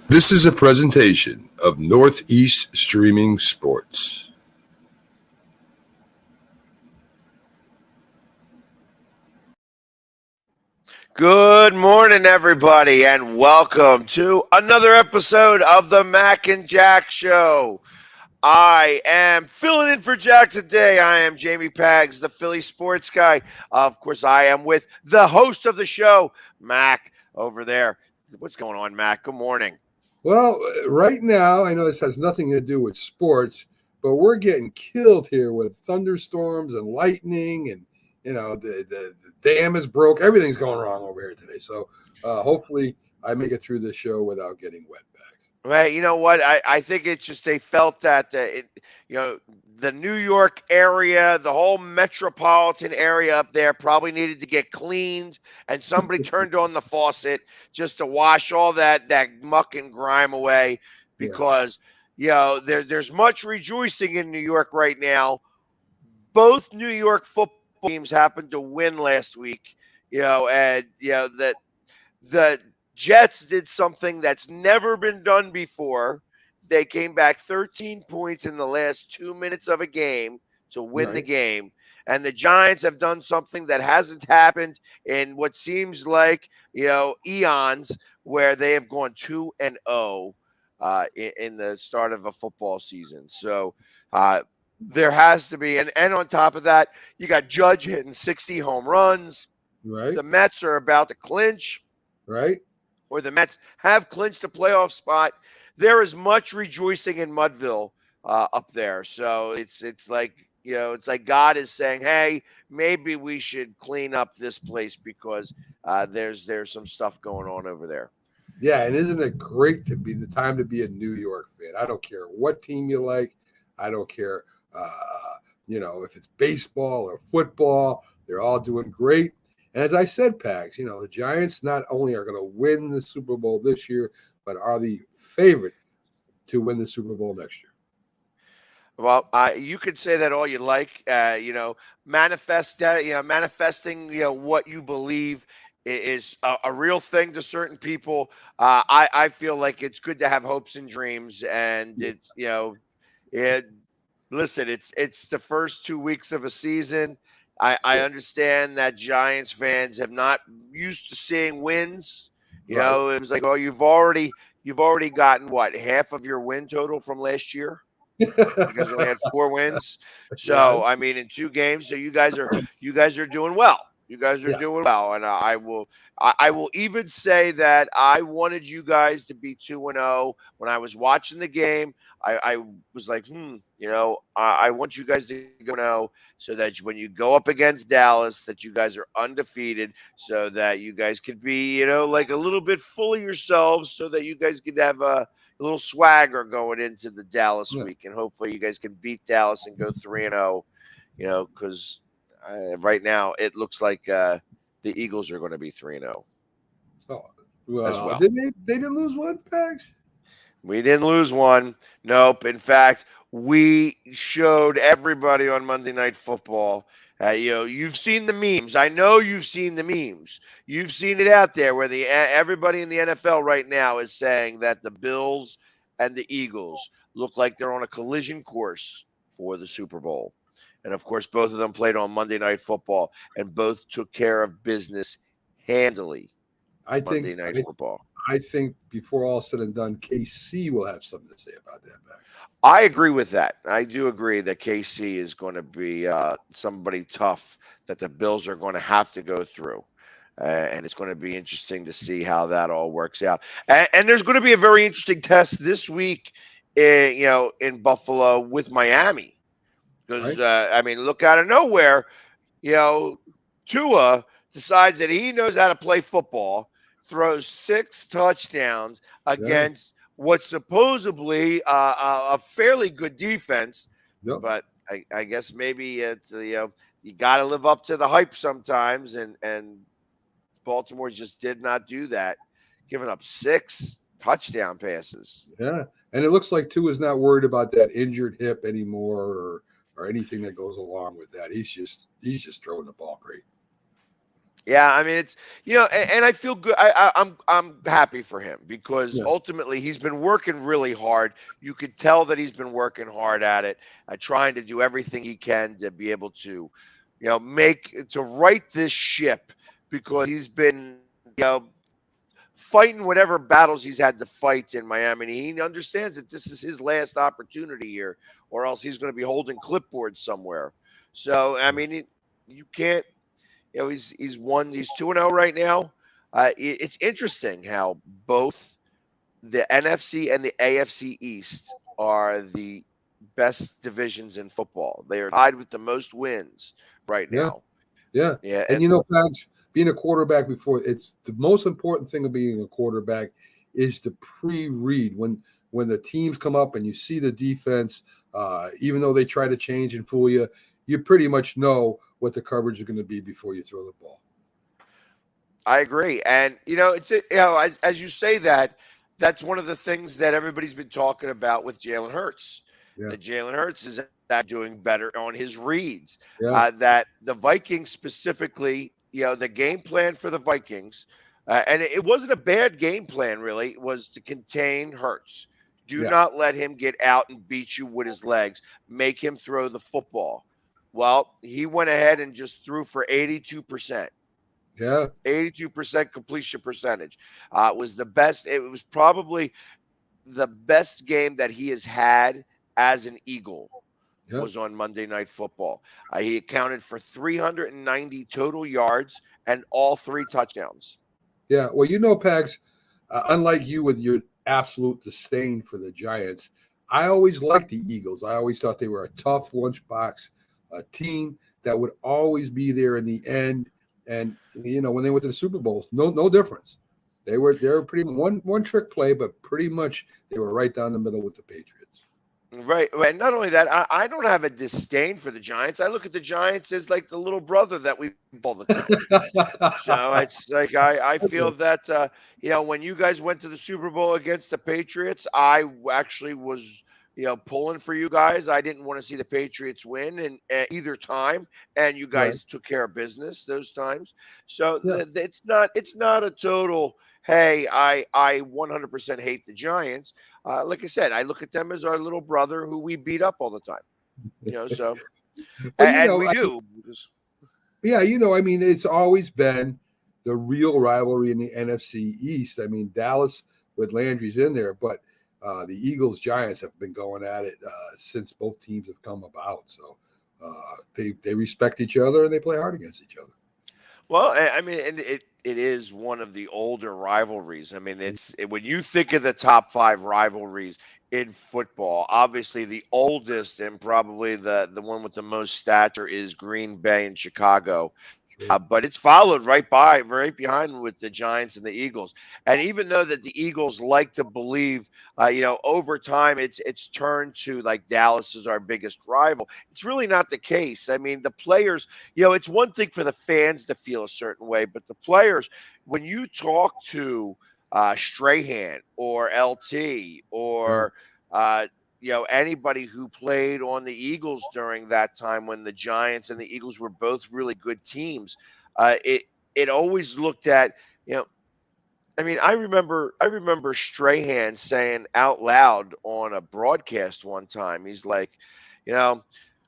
This is a presentation of Northeast Streaming Sports. Good morning, everybody, and welcome to another episode of the Mac and Jack Show. I am filling in for Jack today. I am Jamie Pags, the Philly sports guy. Of course, I am with the host of the show, Mac, over there. What's going on, Mac? Good morning. Well, right now, I know this has nothing to do with sports, but we're getting killed here with thunderstorms and lightning, and the dam is broke. Everything's going wrong over here today. So hopefully, I make it through this show without getting wet bags. Right, you know what? I think it's just they felt that the New York area, the whole metropolitan area up there probably needed to get cleaned, and somebody turned on the faucet just to wash all that muck and grime away. Yeah, Because there's much rejoicing in New York right now. Both New York football teams happened to win last week. And that the Jets did something that's never been done before. They came back 13 points in the last 2 minutes of a game to win the right. game. And the Giants have done something that hasn't happened in what seems like, eons, where they have gone 2-0 in the start of a football season. So there has to be, and on top of that, you got Judge hitting 60 home runs. Right, The Mets are about to clinch, right. or the Mets have clinched a playoff spot. There is much rejoicing in Mudville up there. So it's like it's like God is saying, hey, maybe we should clean up this place because there's some stuff going on over there. Yeah, and isn't it great to be the time to be a New York fan? I don't care what team you like. I don't care, if it's baseball or football. They're all doing great. And as I said, Pags, the Giants not only are going to win the Super Bowl this year, but are the favorite to win the Super Bowl next year. Well, you could say that all you like. Manifest that. Manifesting. What you believe is a real thing to certain people. I feel like it's good to have hopes and dreams, and it's it. Listen, it's the first 2 weeks of a season. I Yeah. understand that Giants fans have not used to seeing wins. Right. It was like, oh, you've already gotten what, half of your win total from last year. You guys only had 4 wins. Yeah. So I mean, in 2 games, so you guys are doing well. You guys are Yes. doing well, and I will even say that I wanted you guys to be 2-0 when I was watching the game. I was like, I want you guys to go 0 so that when you go up against Dallas, that you guys are undefeated, so that you guys could be, like a little bit full of yourselves, so that you guys could have a little swagger going into the Dallas Yeah. week, and hopefully you guys can beat Dallas and go 3-0. Because right now it looks like the Eagles are going to be 3-0 Oh, as well, well. didn't they didn't lose one, Pags? We didn't lose one. Nope. In fact, we showed everybody on Monday Night Football. You've seen the memes. I know you've seen the memes. You've seen it out there where everybody in the NFL right now is saying that the Bills and the Eagles look like they're on a collision course for the Super Bowl. And of course, both of them played on Monday Night Football, and both took care of business handily. I think Monday Night I, Football. I think before all said and done, KC will have something to say about that, Pags. I agree with that. I do agree that KC is going to be somebody tough that the Bills are going to have to go through. And it's going to be interesting to see how that all works out. And there's going to be a very interesting test this week, in Buffalo with Miami. Because, Right? I mean, look out of nowhere, you know, Tua decides that he knows how to play football, throws 6 touchdowns Yeah. against what's supposedly a fairly good defense. Yep. But I guess maybe it's you got to live up to the hype sometimes, and Baltimore just did not do that, giving up 6 touchdown passes. Yeah. And it looks like Tua is not worried about that injured hip anymore or anything that goes along with that. He's just throwing the ball great. Yeah, I mean it's and I feel good. I'm happy for him because Yeah, ultimately he's been working really hard. You could tell that he's been working hard at it, trying to do everything he can to be able to, make to right this ship because he's been fighting whatever battles he's had to fight in Miami. And he understands that this is his last opportunity here, or else he's going to be holding clipboards somewhere. So I yeah, mean, you can't. He's won. He's 2-0 right now. It's interesting how both the NFC and the AFC East are the best divisions in football. They are tied with the most wins right yeah, now. yeah. Yeah, And Pags, being a quarterback before it's the most important thing of being a quarterback is to pre-read when the teams come up and you see the defense, even though they try to change and fool you, you pretty much know what the coverage is going to be before you throw the ball. I agree. And it's as you say that, that's one of the things that everybody's been talking about with Jalen Hurts. Yeah, That Jalen Hurts is doing better on his reads. yeah, That the Vikings specifically, the game plan for the Vikings, and it wasn't a bad game plan really. It was to contain Hurts. Do yeah, not let him get out and beat you with his legs. Make him throw the football. Well, he went ahead and just threw for 82%. yeah, 82% completion percentage. Was the best. It was probably the best game that he has had as an Eagle yeah, was on Monday Night Football. He accounted for 390 total yards and all three touchdowns. yeah. Well, Pags, unlike you with your absolute disdain for the Giants, I always liked the Eagles. I always thought they were a tough lunchbox, a team that would always be there in the end. And when they went to the Super Bowls, no difference. They were pretty one trick play, but pretty much they were right down the middle with the Patriots. Right. And not only that, I don't have a disdain for the Giants. I look at the Giants as like the little brother that we all the time. So it's like I feel that when you guys went to the Super Bowl against the Patriots, I actually was pulling for you guys. I didn't want to see the Patriots win in either time, and you Right. guys took care of business those times. So Yeah. it's not a total. Hey, I 100% hate the Giants. Like I said, I look at them as our little brother who we beat up all the time. So Well, and we do. yeah, I mean, it's always been the real rivalry in the NFC East. I mean, Dallas with Landry's in there, but the Eagles Giants have been going at it since both teams have come about. So they respect each other and they play hard against each other. Well, I mean, and it is one of the older rivalries. I mean, when you think of the top five rivalries in football, obviously the oldest and probably the one with the most stature is Green Bay and Chicago. Sure. But it's followed right behind with the Giants and the Eagles. And even though that the Eagles like to believe, over time it's turned to like Dallas is our biggest rival. It's really not the case. I mean, the players, it's one thing for the fans to feel a certain way, but the players, when you talk to Strahan or LT Yeah. or anybody who played on the Eagles during that time when the Giants and the Eagles were both really good teams, it always looked at, I mean, I remember Strahan saying out loud on a broadcast one time, he's like, you know,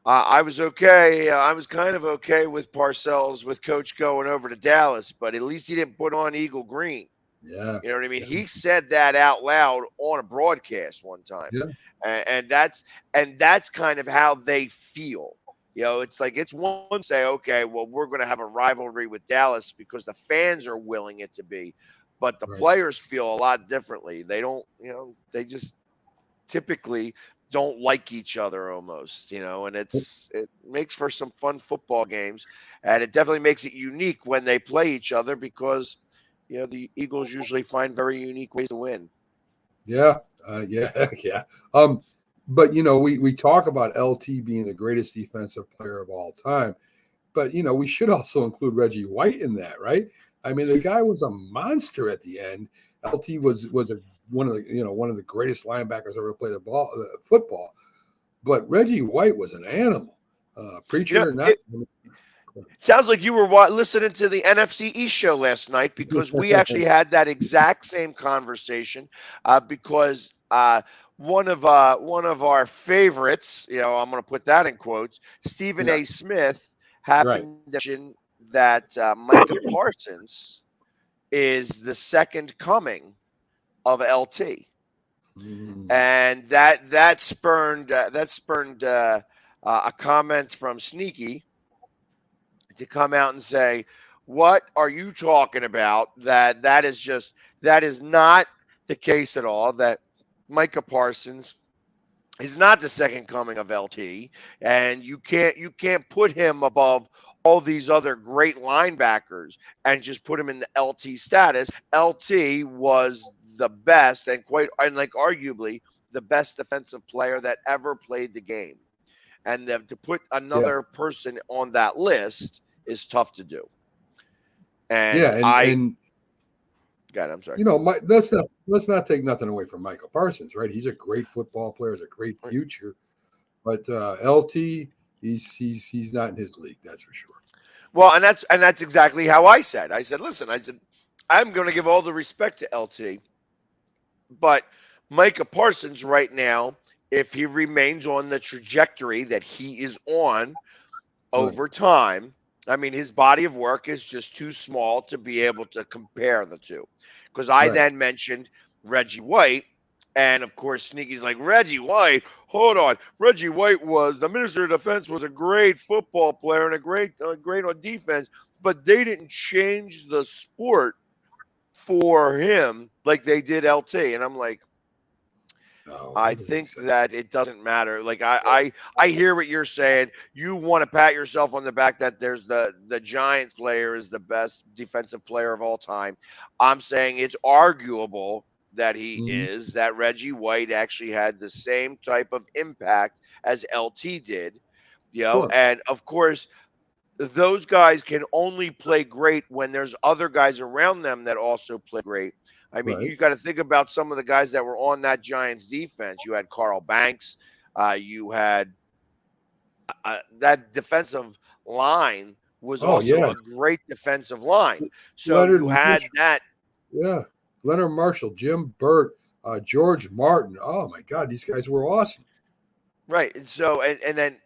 I was okay. I was kind of okay with Parcells with Coach going over to Dallas, but at least he didn't put on Eagle Green. Yeah. You know what I mean? Yeah. He said that out loud on a broadcast one time, Yeah. and that's kind of how they feel. It's like it's one to say, okay, well, we're going to have a rivalry with Dallas because the fans are willing it to be, but the Right. players feel a lot differently. They don't, they just typically don't like each other almost, and it makes for some fun football games, and it definitely makes it unique when they play each other because the Eagles usually find very unique ways to win. Yeah. Yeah. Yeah. But we talk about LT being the greatest defensive player of all time, but we should also include Reggie White in that, right? I mean, the guy was a monster at the end. LT was one of the greatest linebackers ever to play the football. But Reggie White was an animal, You know, preacher or not. it, Sounds like you were listening to the NFC East show last night because we actually had that exact same conversation. Because one of our favorites, I'm going to put that in quotes, Stephen Yeah, A. Smith right. happened to mention that Micah Parsons is the second coming of LT, Mm, and that spurned a comment from Sneaky to come out and say, "What are you talking about? That is not the case at all. That Micah Parsons is not the second coming of LT, and you can't put him above all these other great linebackers and just put him in the LT status. LT was the best and like arguably the best defensive player that ever played the game, and to put yeah, another person on that list is tough to do. yeah, And I and God, I'm sorry. let's not take nothing away from Michael Parsons, right? He's a great football player, has a great future, but LT, he's not in his league, that's for sure. Well, and that's exactly how I said. I said, listen, I'm going to give all the respect to LT, but Micah Parsons right now, if he remains on the trajectory that he is on Right, over time, I mean, his body of work is just too small to be able to compare the two. Because I right. then mentioned Reggie White, and of course, Sneaky's like, Reggie White, hold on. Reggie White was the Minister of Defense, was a great football player and a great on defense, but they didn't change the sport for him like they did LT. And I'm like, No, I that doesn't make think sense. that it doesn't matter. Like I hear what you're saying. You want to pat yourself on the back that there's the Giants player is the best defensive player of all time. I'm saying it's arguable that he Mhm. is, that Reggie White actually had the same type of impact as LT did. Sure. And of course, those guys can only play great when there's other guys around them that also play great. I mean, Right. you got to think about some of the guys that were on that Giants defense. You had Carl Banks. You had that defensive line was Oh also yeah, a great defensive line. So Leonard you Marshall. had that. Yeah, Leonard Marshall, Jim Burt, George Martin. Oh my God, these guys were awesome. Right. And so, and then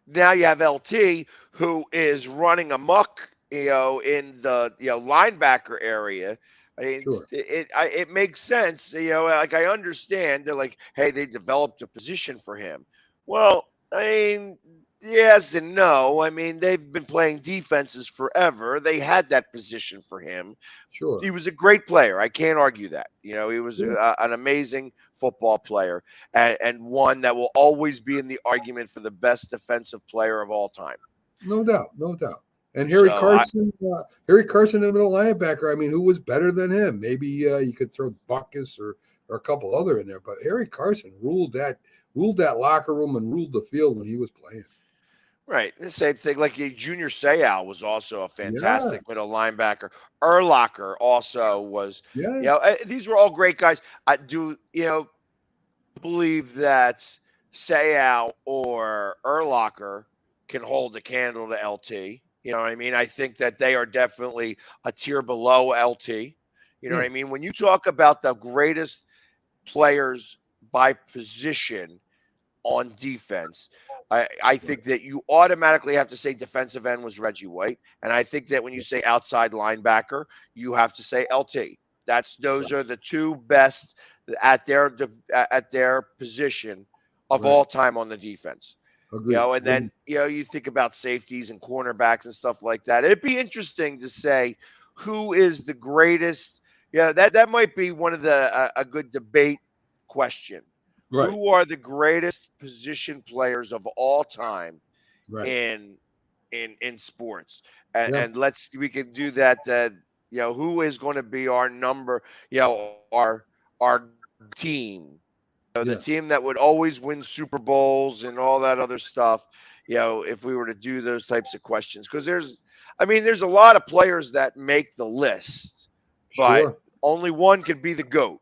now you have LT who is running amok, in the linebacker area. I mean, Sure. it makes sense. Like I understand. They're like, hey, they developed a position for him. Well, I mean, yes and no. I mean, they've been playing defenses forever. They had that position for him. Sure. He was a great player. I can't argue that. He was Yeah. an amazing football player, and one that will always be in the argument for the best defensive player of all time. No doubt. No doubt. And So I Harry Carson, the middle linebacker. I mean, who was better than him? Maybe you could throw Buckus or a couple other in there, but Harry Carson ruled that locker room and ruled the field when he was playing. right, the same thing. Like Junior Seau was also a Yeah. fantastic middle linebacker. Erlacher also was. Yeah. These were all great guys. I do believe that Seau or Erlacher can hold a candle to LT. You know what I mean? I think that they are definitely a tier below LT. You know what Yeah. I mean? When you talk about the greatest players by position on defense, I Right. think that you automatically have to say defensive end was Reggie White. And I think that when you say outside linebacker, you have to say LT. Those Right. are the two best at their position of Right. all time on the defense. Agreed. And then you think about safeties and cornerbacks and stuff like that. It'd be interesting to say who is the greatest. Yeah, that might be one of the a good debate question. Right. Who are the greatest position players of all time Right. in in sports? And, Yeah. and we can do that. Who is going to be our number? Our team, the Yeah. team that would always win Super Bowls and all that other stuff. If we were to do those types of questions, because there's a lot of players that make the list, but Sure. only one could be the GOAT.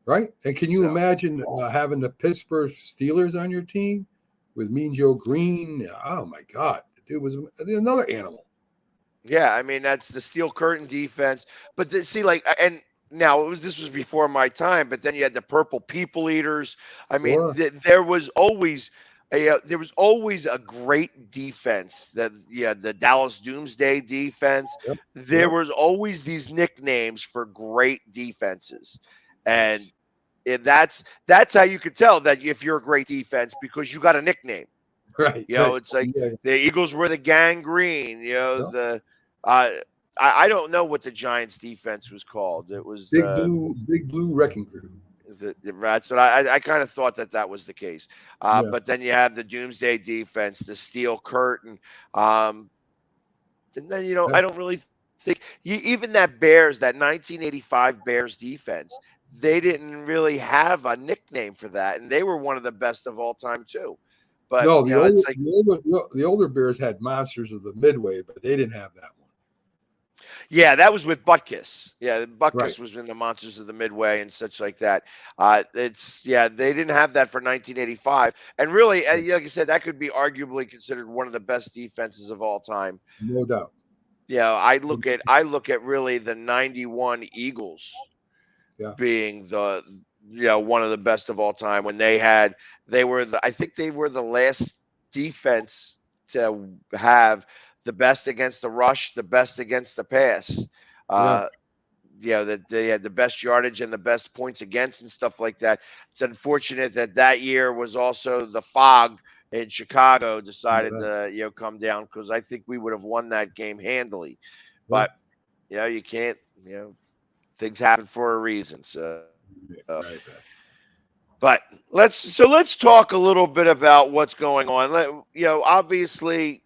Right. And can you So, imagine having the Pittsburgh Steelers on your team with Mean Joe Green? Oh my God, It was another animal. Yeah, I mean that's the steel curtain defense. But see, like, and now this was before my time. But then you had the purple people eaters. I mean, Sure. there was always a great defense. That yeah, the Dallas Doomsday defense. Yep. There Yep. was always these nicknames for great defenses, and Yes. that's how you could tell that if you're a great defense because you got a nickname. Right. You know, Right. it's like Yeah. the Eagles were the gangrene. You know, Yep. uh, I don't know what the Giants defense was called. It was Big blue wrecking crew. the Rats. But I kind of thought that was the case. Yeah. But then you have the Doomsday defense, the Steel Curtain. Um, and then Yeah. I don't really think even that 1985 Bears defense. They didn't really have a nickname for that, and they were one of the best of all time too. But No, it's like the older Bears had monsters of the Midway, but they didn't have that one. yeah, that was with Butkus. Yeah, Right. Butkus was in the Monsters of the Midway and such like that. It's yeah, they didn't have that for 1985, and really, like I said, that could be arguably considered one of the best defenses of all time. No doubt. Yeah, I look at really the '91 Eagles Yeah. being one of the best of all time when I think they were the last defense to have the best against the rush, the best against the pass. Yeah. Uh, that they had the best yardage and the best points against and stuff like that. It's unfortunate that year was also the fog in Chicago decided Yeah. to come down because I think we would have won that game handily. Yeah. But you can't. Things happen for a reason. So, Right. but let's talk a little bit about what's going on. Obviously,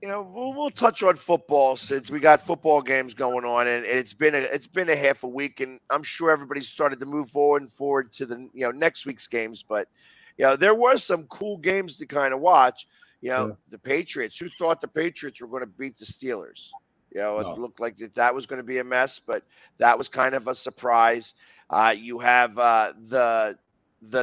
we'll touch on football since we got football games going on, and it's been a half a week, and I'm sure everybody's started to move forward to the next week's games. But there were some cool games to kind of watch. Yeah. The Patriots. Who thought the Patriots were going to beat the Steelers? It No. looked like that was going to be a mess, but that was kind of a surprise. You have the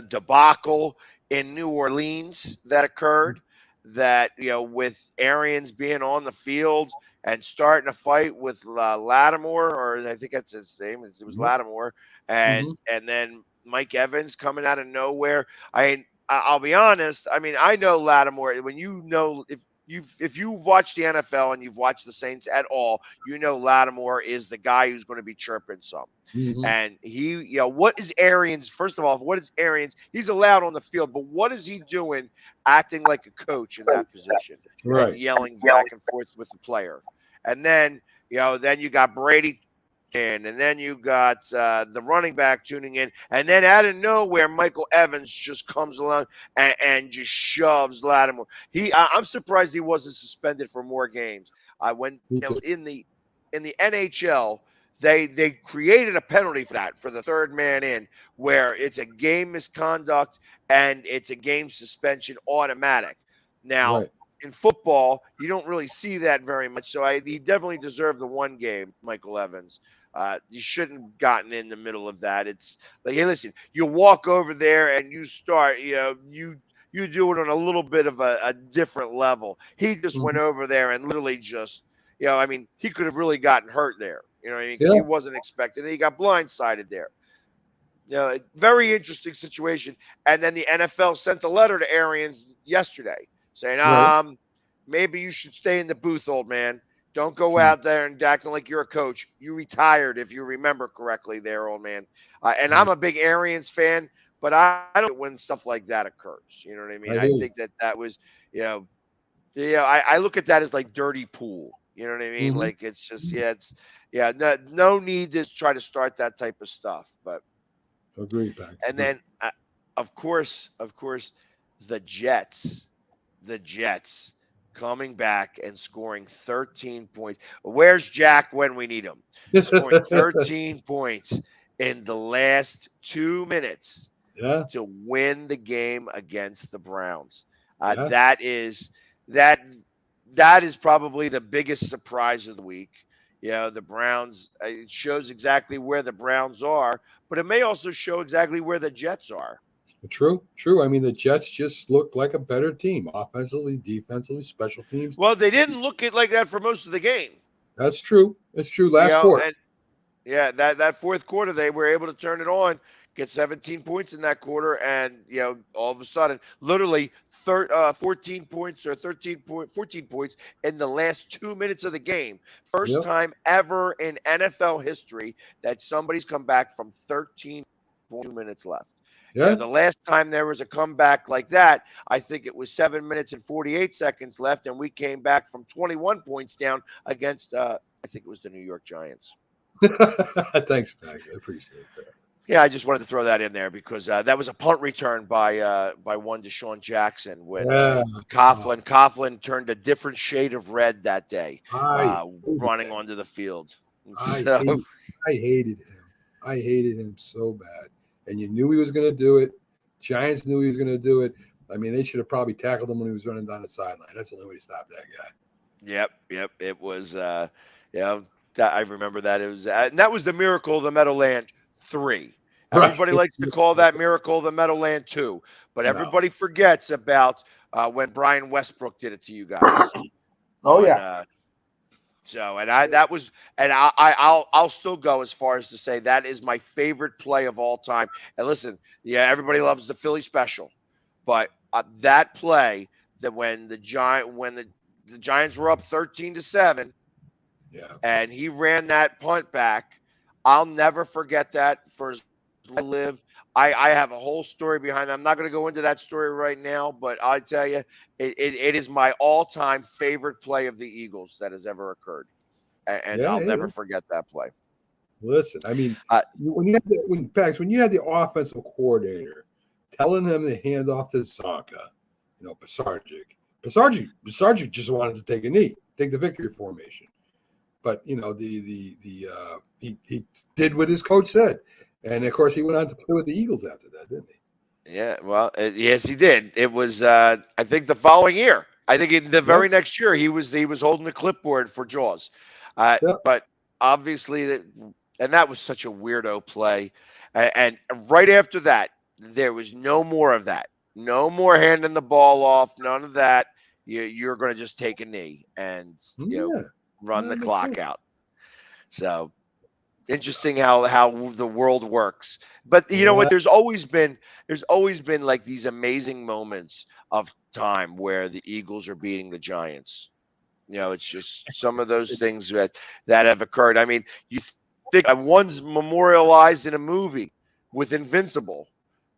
debacle in New Orleans that occurred. That with Arians being on the field and starting a fight with Lattimore, or I think that's his name. It was Yep. Lattimore, and Mm-hmm. and then Mike Evans coming out of nowhere. I'll be honest. I mean, I know Lattimore. When if you've watched the NFL and you've watched the Saints at all, Lattimore is the guy who's going to be chirping some. Mm-hmm. And what is Arians? First of all, what is Arians? He's allowed on the field, but what is he doing acting like a coach in that position and Right. yelling back and forth with the player? And then, then you got Brady in, and then you got the running back tuning in, and then out of nowhere, Michael Evans just comes along and just shoves Lattimore. I'm surprised he wasn't suspended for more games. When Me too. in the NHL, they created a penalty for that for the third man in, where it's a game misconduct and it's a game suspension automatic. Now, Right. in football, you don't really see that very much. So he definitely deserved the one game, Michael Evans. You shouldn't have gotten in the middle of that. It's like, hey, listen, you walk over there and you start, you do it on a little bit of a different level. He just went Mm-hmm. over there and literally just, I mean, he could have really gotten hurt there. You know what I mean? Because Yeah. he wasn't expecting it. He got blindsided there. Very interesting situation. And then the NFL sent a letter to Arians yesterday saying, Right. maybe you should stay in the booth, old man. Don't go out there and acting like you're a coach. You retired, if you remember correctly, there, old man. And I'm Right. a big Arians fan, but I don't when stuff like that occurs. You know what I mean? I I hear you. think that was, I look at that as like dirty pool. You know what I mean? Mm-hmm. Like it's just, no need to try to start that type of stuff. But Agreed, Pack. and then, of course, the Jets, coming back and scoring 13 points. Where's Jack when we need him? Scoring 13 points in the last 2 minutes Yeah. to win the game against the Browns. Yeah. That is probably the biggest surprise of the week. The Browns, it shows exactly where the Browns are, but it may also show exactly where the Jets are. True, true. I mean, the Jets just look like a better team, offensively, defensively, special teams. Well, they didn't look it like that for most of the game. That's true. It's true. You Last know, quarter. and yeah, that fourth quarter they were able to turn it on, get 17 points in that quarter, and all of a sudden, literally 14 points or 14 points in the last 2 minutes of the game. First Yep. time ever in NFL history that somebody's come back from 13 minutes left. Yeah. The last time there was a comeback like that, I think it was 7 minutes and 48 seconds left, and we came back from 21 points down against, I think it was the New York Giants. Thanks, Max. I appreciate that. Yeah, I just wanted to throw that in there because that was a punt return by one Deshaun Jackson when Coughlin turned a different shade of red that day, running onto the field. I hated him. I hated him so bad. And you knew he was going to do it. Giants knew he was going to do it. I mean, they should have probably tackled him when he was running down the sideline. That's the only way to stop that guy. Yep. It was, I remember that. It was, and that was the Miracle of the Meadowland 3. Everybody likes to call that Miracle of the Meadowland 2, but everybody forgets about when Brian Westbrook did it to you guys. I'll still go as far as to say that is my favorite play of all time. And listen, everybody loves the Philly special, but that play that when the Giants were up 13-7, and he ran that punt back, I'll never forget that for as long as I live. I have a whole story behind that. I'm not going to go into that story right now, but I tell you, it is my all-time favorite play of the Eagles that has ever occurred, and I'll never forget that play. Listen, I mean, when you had the offensive coordinator telling them to hand off to Zonka, Pisarcik just wanted to take a knee, take the victory formation, but he did what his coach said. And, of course, he went on to play with the Eagles after that, didn't he? Yeah, well, yes, he did. It was, I think, the following year. I think in the very next year he was holding the clipboard for Jaws. But obviously, that was such a weirdo play. And right after that, there was no more of that. No more handing the ball off. None of that. You're going to just take a knee and run the clock out. So. Interesting how the world works. But you know what? There's always been like these amazing moments of time where the Eagles are beating the Giants. It's just some of those things that have occurred. I mean, you think one's memorialized in a movie with Invincible,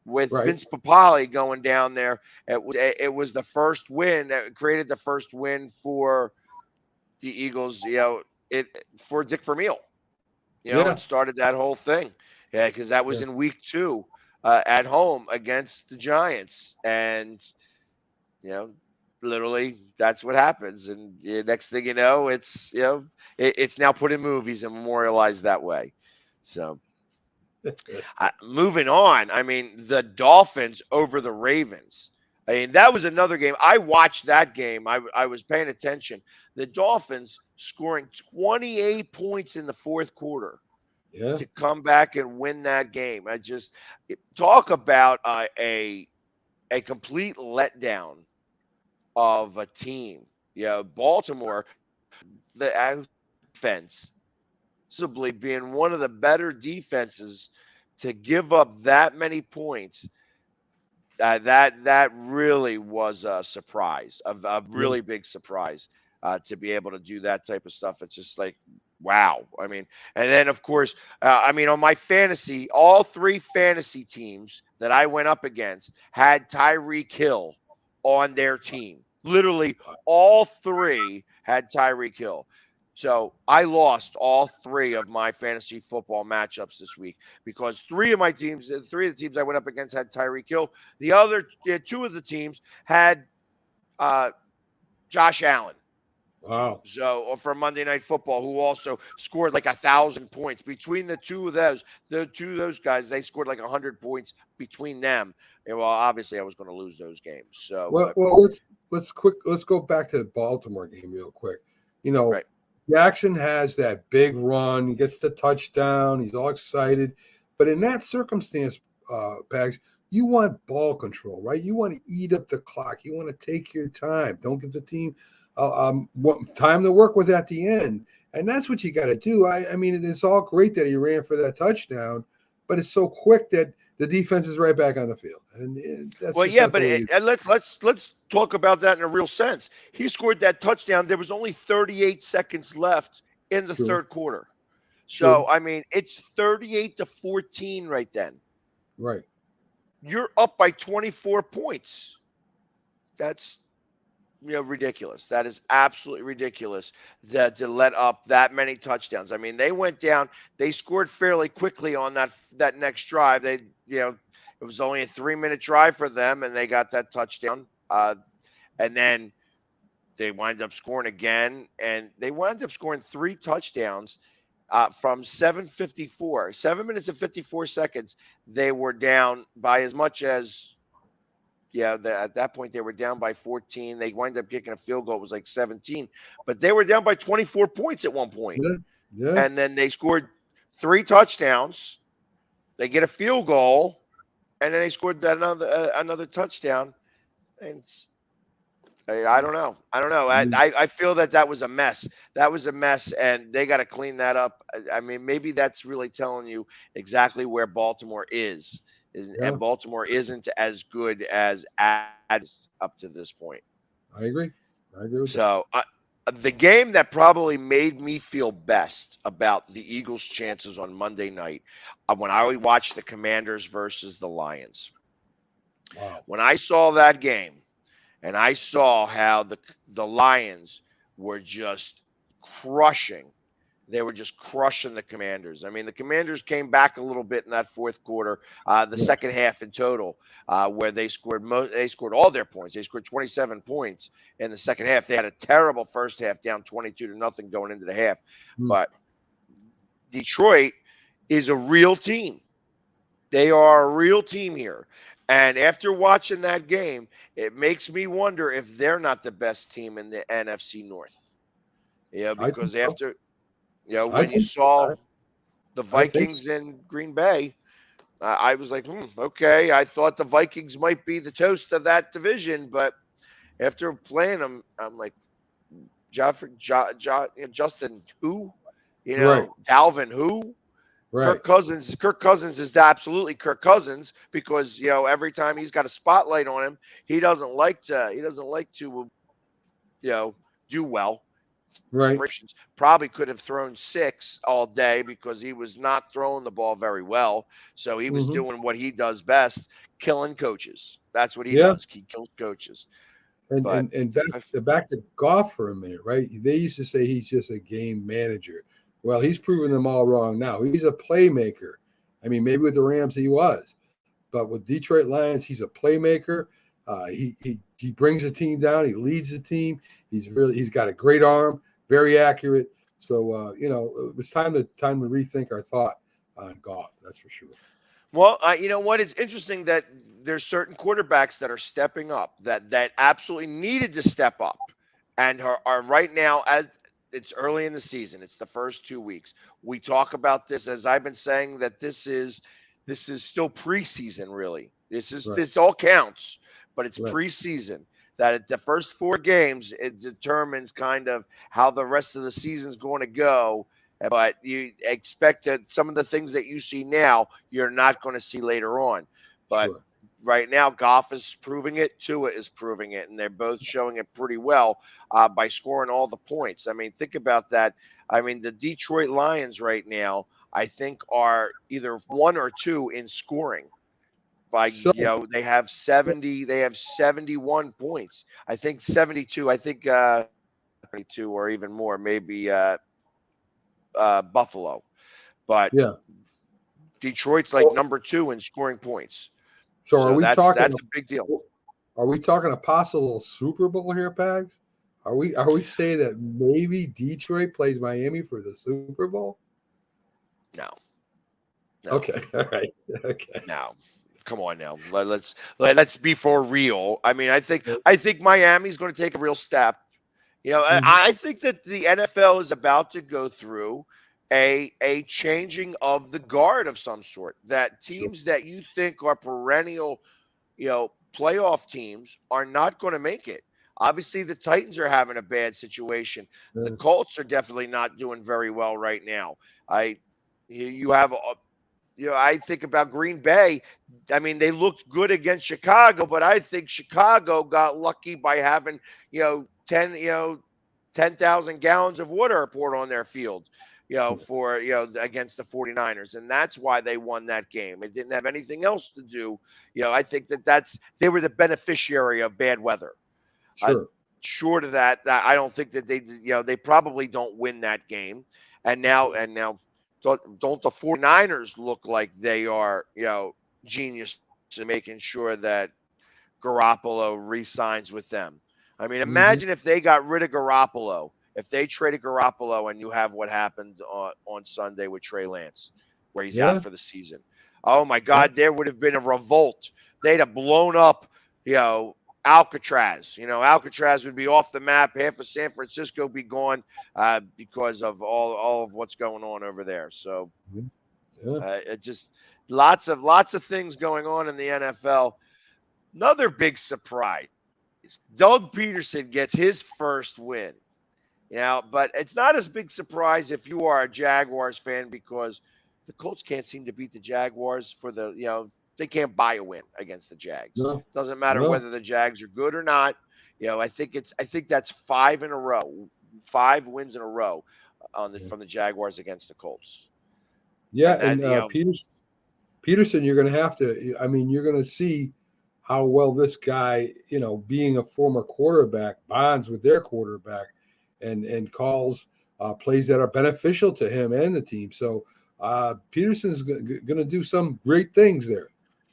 with Vince Papale going down there. It was the first win that created the first win for the Eagles. For Dick Vermeil. It started that whole thing. Yeah, because that was in week 2 at home against the Giants. And, literally that's what happens. And next thing you know, it's, it's now put in movies and memorialized that way. So moving on, I mean, the Dolphins over the Ravens. I mean, that was another game. I watched that game. I was paying attention. The Dolphins scoring 28 points in the fourth quarter to come back and win that game. Talk about a complete letdown of a team. Baltimore, the offense, possibly being one of the better defenses to give up that many points. That really was a surprise, a really big surprise to be able to do that type of stuff. It's just like, wow. I mean, and then of course, on my fantasy, all 3 fantasy teams that I went up against had Tyreek Hill on their team. Literally, all 3 had Tyreek Hill. So I lost all 3 of my fantasy football matchups this week because 3 of the teams I went up against had Tyreek Hill. The other 2 of the teams had Josh Allen. Wow. So from Monday Night Football, who also scored like 1,000 points. Between the two of those guys, they scored like 100 points between them. And well, obviously I was going to lose those games. So let's go back to the Baltimore game real quick. Jackson has that big run. He gets the touchdown. He's all excited. But in that circumstance, Pags, You want ball control, right? You want to eat up the clock. You want to take your time. Don't give the team time to work with at the end. And that's what you got to do. I mean, it's all great that he ran for that touchdown, but it's so quick that the defense is right back on the field, and that's Well, just yeah, not the but way you. and let's talk about that in a real sense. He scored that touchdown. There was only 38 seconds left in the True, third quarter. So, true, I mean, it's 38-14 right then. right. You're up by 24 points. That's ridiculous. That is absolutely ridiculous that to let up that many touchdowns. I mean, they went down, they scored fairly quickly on that next drive. It was only a 3-minute drive for them, and they got that touchdown. And then they wind up scoring again, and they wind up scoring 3 touchdowns from 7 minutes and 54 seconds. They were down by as much as at that point they were down by 14. They wind up kicking a field goal. It was like 17, but they were down by 24 points at one point. Yeah, yeah. And then they scored 3 touchdowns. They get a field goal, and then they scored another touchdown. And I don't know. I don't know. I feel that was a mess. That was a mess, and they got to clean that up. I mean, maybe that's really telling you exactly where Baltimore is. Yeah, And Baltimore isn't as good as up to this point. I agree. I agree with that. So the game that probably made me feel best about the Eagles' chances on Monday night when I watched the Commanders versus the Lions. Wow. When I saw that game and I saw how the Lions were just crushing. They were just crushing the Commanders. I mean, the Commanders came back a little bit in that fourth quarter, the second half in total, where they scored all their points. They scored 27 points in the second half. They had a terrible first half, down 22-0 going into the half. But Detroit is a real team. They are a real team here. And after watching that game, it makes me wonder if they're not the best team in the NFC North. Yeah, because after when you saw the Vikings in Green Bay, I was like, okay. I thought the Vikings might be the toast of that division, but after playing them, I'm like, Justin who? Right. Dalvin who? Right. Kirk Cousins is absolutely Kirk Cousins because every time he's got a spotlight on him, he doesn't like to do well. Right. Probably could have thrown 6 all day because he was not throwing the ball very well. So he was doing what he does best, killing coaches. That's what he does. He kills coaches. And back to Goff for a minute, right? They used to say he's just a game manager. Well, he's proven them all wrong now. He's a playmaker. I mean, maybe with the Rams he was, but with Detroit Lions, he's a playmaker. He brings the team down. He leads the team. He's got a great arm, very accurate. So it was time to rethink our thought on Goff. That's for sure. Well, you know what? It's interesting that there's certain quarterbacks that are stepping up that absolutely needed to step up, and are right now as it's early in the season. It's the first 2 weeks. We talk about this as I've been saying that this is still preseason. Really, this all counts, but it's preseason. That at the first 4 games it determines kind of how the rest of the season's going to go. But you expect that some of the things that you see now, you're not going to see later on. But right now, Goff is proving it. Tua is proving it. And they're both showing it pretty well by scoring all the points. I mean, think about that. I mean, the Detroit Lions right now, I think, are either 1 or 2 in scoring. They have 70. They have 71 points. I think 72. I think 72 or even more, maybe Buffalo, but Detroit's like number 2 in scoring points. So are we talking? That's a big deal. Are we talking a possible Super Bowl here, Pags? Are we saying that maybe Detroit plays Miami for the Super Bowl? No. Okay. All right. Okay. No. Come on now. Let's be for real. I mean, I think Miami's going to take a real step. I think that the NFL is about to go through a changing of the guard of some sort. That Sure. teams that you think are perennial, playoff teams are not going to make it. Obviously, the Titans are having a bad situation. The Yeah. Colts are definitely not doing very well right now. I, you have, I think about Green Bay. I mean, they looked good against Chicago, but I think Chicago got lucky by having, 10,000 gallons of water poured on their field, for, against the 49ers. And that's why they won that game. It didn't have anything else to do. I think they were the beneficiary of bad weather. Uh, Sure. Short of that, I don't think that they probably don't win that game. And now, don't the 49ers look like they are, genius in making sure that Garoppolo re-signs with them? I mean, Hmm. imagine if they got rid of Garoppolo, if they traded Garoppolo, and you have what happened on Sunday with Trey Lance, where he's out Yeah. for the season. Oh my Yeah. God, there would have been a revolt. They'd have blown up, you know, Alcatraz. Alcatraz would be off the map. Half of San Francisco would be gone because of all of what's going on over there. So Mhm. Yeah. it just lots of things going on in the NFL. Another big surprise. Doug Peterson gets his first win. But it's not as big surprise if you are a Jaguars fan, because the Colts can't seem to beat the Jaguars they can't buy a win against the Jags. No. Doesn't matter No. whether the Jags are good or not. I think that's 5 wins in a row Yeah. from the Jaguars against the Colts. Yeah. And And Peterson, you're going to have to. I mean, you're going to see how well this guy, being a former quarterback, bonds with their quarterback, and calls plays that are beneficial to him and the team. So Peterson's going to do some great things there.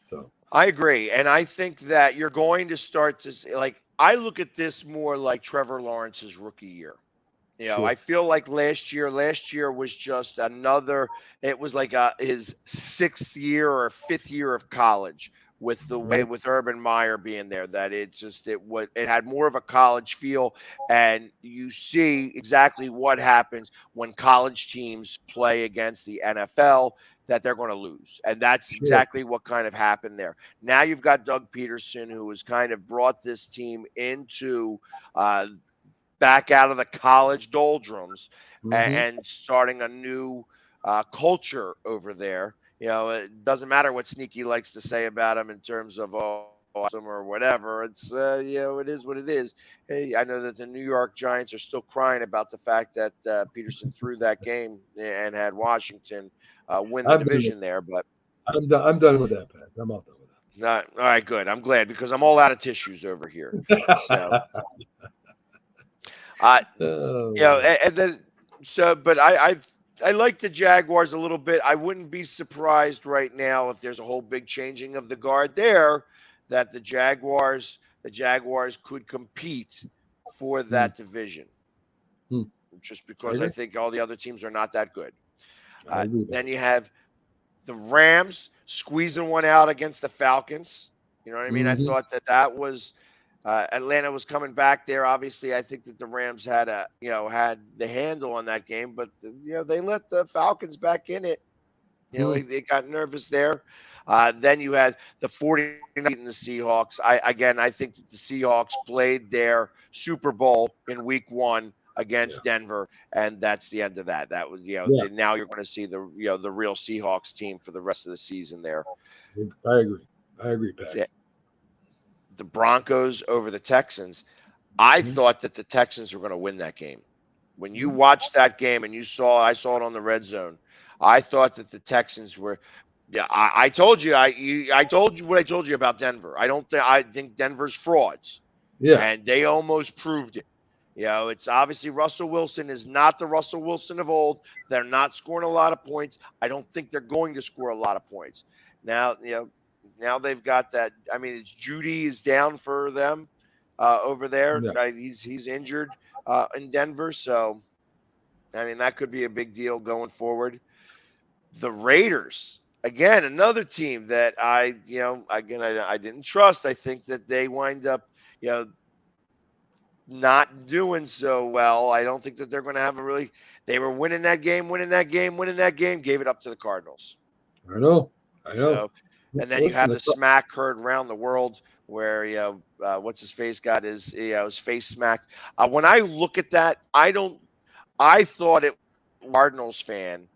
So I agree. And I think that you're going to start to see, like, I look at this more like Trevor Lawrence's rookie year. I sure. feel like last year was just it was like his sixth year or fifth year of college, with the way Right. with Urban Meyer being there, that it had more of a college feel. And you see exactly what happens when college teams play against the NFL, that they're going to lose. And that's Sure. exactly what kind of happened there. Now you've got Doug Peterson, who has kind of brought this team into uh, back out of the college doldrums, Hmm. and starting a new culture over there. It doesn't matter what Sneaky likes to say about him in terms of awesome or whatever. It's it is what it is. Hey, I know that the New York Giants are still crying about the fact that Peterson threw that game and had Washington win the I'm done. division there, but. I'm done with that, Pat. I'm all done with Not all right. Good. I'm glad, because I'm all out of tissues over here. So, that. uh, Oh, Yeah, man. and then but I like the Jaguars a little bit. I wouldn't be surprised right now if there's a whole big changing of the guard there, that the Jaguars could compete for Hmm. that division, Hmm. just I because I agree. think all the other teams are not that good. I agree with Then that. you have the Rams squeezing one out against the Falcons. You know what I mean? I Hmm. thought that was Atlanta was coming back there. Obviously, I think that the Rams had the handle on that game, but they let the Falcons back in it. Hmm. They got nervous there. Then you had the 49ers and the Seahawks. I think that the Seahawks played their Super Bowl in Week 1 Yeah. against Denver, and that's the end of that. That was Yeah. now you're going to see the real Seahawks team for the rest of the season there. I agree. I agree, Pat. The Broncos over the Texans. I Hmm. thought that the Texans were going to win that game. When you watched that game and I saw it on the red zone. I thought that the Texans were. Yeah, I told you. I told you what I told you about Denver. I think Denver's frauds, Yeah. and they almost proved it. It's obviously Russell Wilson is not the Russell Wilson of old. They're not scoring a lot of points. I don't think they're going to score a lot of points. Now, now they've got that. I mean, it's Judy is down for them over there. Yeah. He's injured in Denver, so I mean that could be a big deal going forward. The Raiders, again, another team that I didn't trust. I think that they wind up, you know, not doing so well. I don't think that they're going to have a really. They were winning that game, gave it up to the Cardinals. I know. I know. So, and then you Listen, have the smack heard around the world where what's his face got his face smacked. When I look at that, I thought it Cardinals fan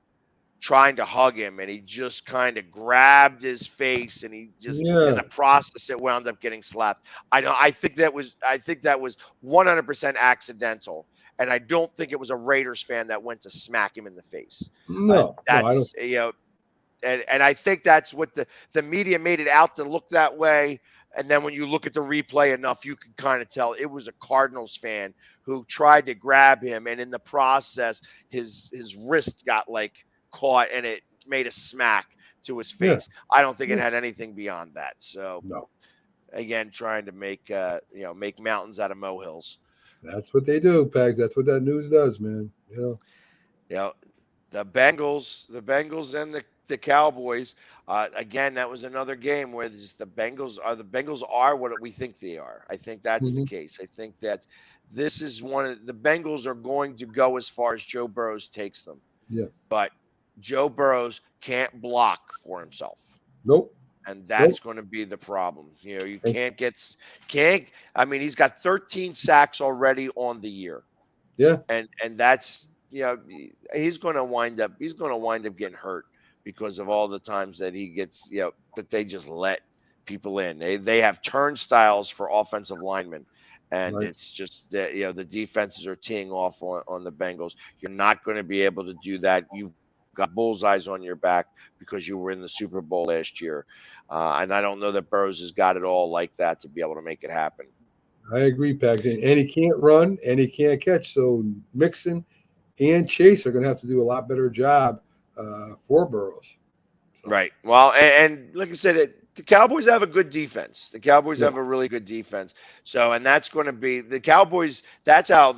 trying to hug him, and he just kind of grabbed his face, and he just in yeah. the process it wound up getting slapped. I think that was 100% accidental, and I don't think it was a Raiders fan that went to smack him in the face. No, I don't. That's and I think that's what the media made it out to look that way. And then when you look at the replay enough, you can kind of tell it was a Cardinals fan who tried to grab him, and in the process, his wrist got like caught, and it made a smack to his face. I don't think it had anything beyond that. So No. Again, trying to make make mountains out of molehills. That's what they do, Pags. That's what that news does, man. You know, the Bengals and the Cowboys. Again, that was another game where the Bengals are what we think they are. I think that's the case. I think that this is the Bengals are going to go as far as Joe Burrows takes them. Yeah. But Joe Burrows can't block for himself. Nope. And that's going to be the problem. You can't. I mean, he's got 13 sacks already on the year. Yeah. And that's he's going to wind up getting hurt because of all the times that he gets that they just let people in. They have turnstiles for offensive linemen, and it's just that the defenses are teeing off on the Bengals. You're not going to be able to do that. You've got bullseyes on your back because you were in the Super Bowl last year, and I don't know that Burrows has got it all like that to be able to make it happen. I agree, Pags, and he can't run and he can't catch. So Mixon and Chase are going to have to do a lot better job for Burrows. So. Right. Well, and like I said, the Cowboys have a good defense. The Cowboys have a really good defense. So, and that's going to be the Cowboys. That's how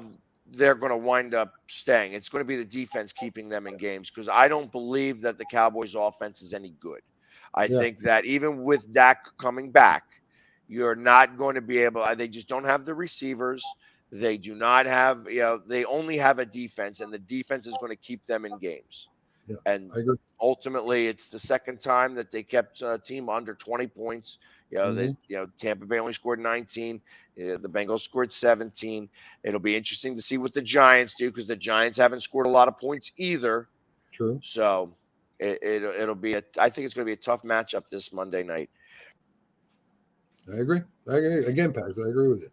they're going to wind up staying. It's going to be the defense keeping them in games because I don't believe that the Cowboys offense is any good. I think that even with Dak coming back, you're not going to be able. They just don't have the receivers. They do not have. They only have a defense, and the defense is going to keep them in games. Yeah, and ultimately, it's the second time that they kept a team under 20 points. Tampa Bay only scored 19. The Bengals scored 17. It'll be interesting to see what the Giants do because the Giants haven't scored a lot of points either. True. So it'll be I think it's going to be a tough matchup this Monday night. I agree. Again, Pags, I agree with you.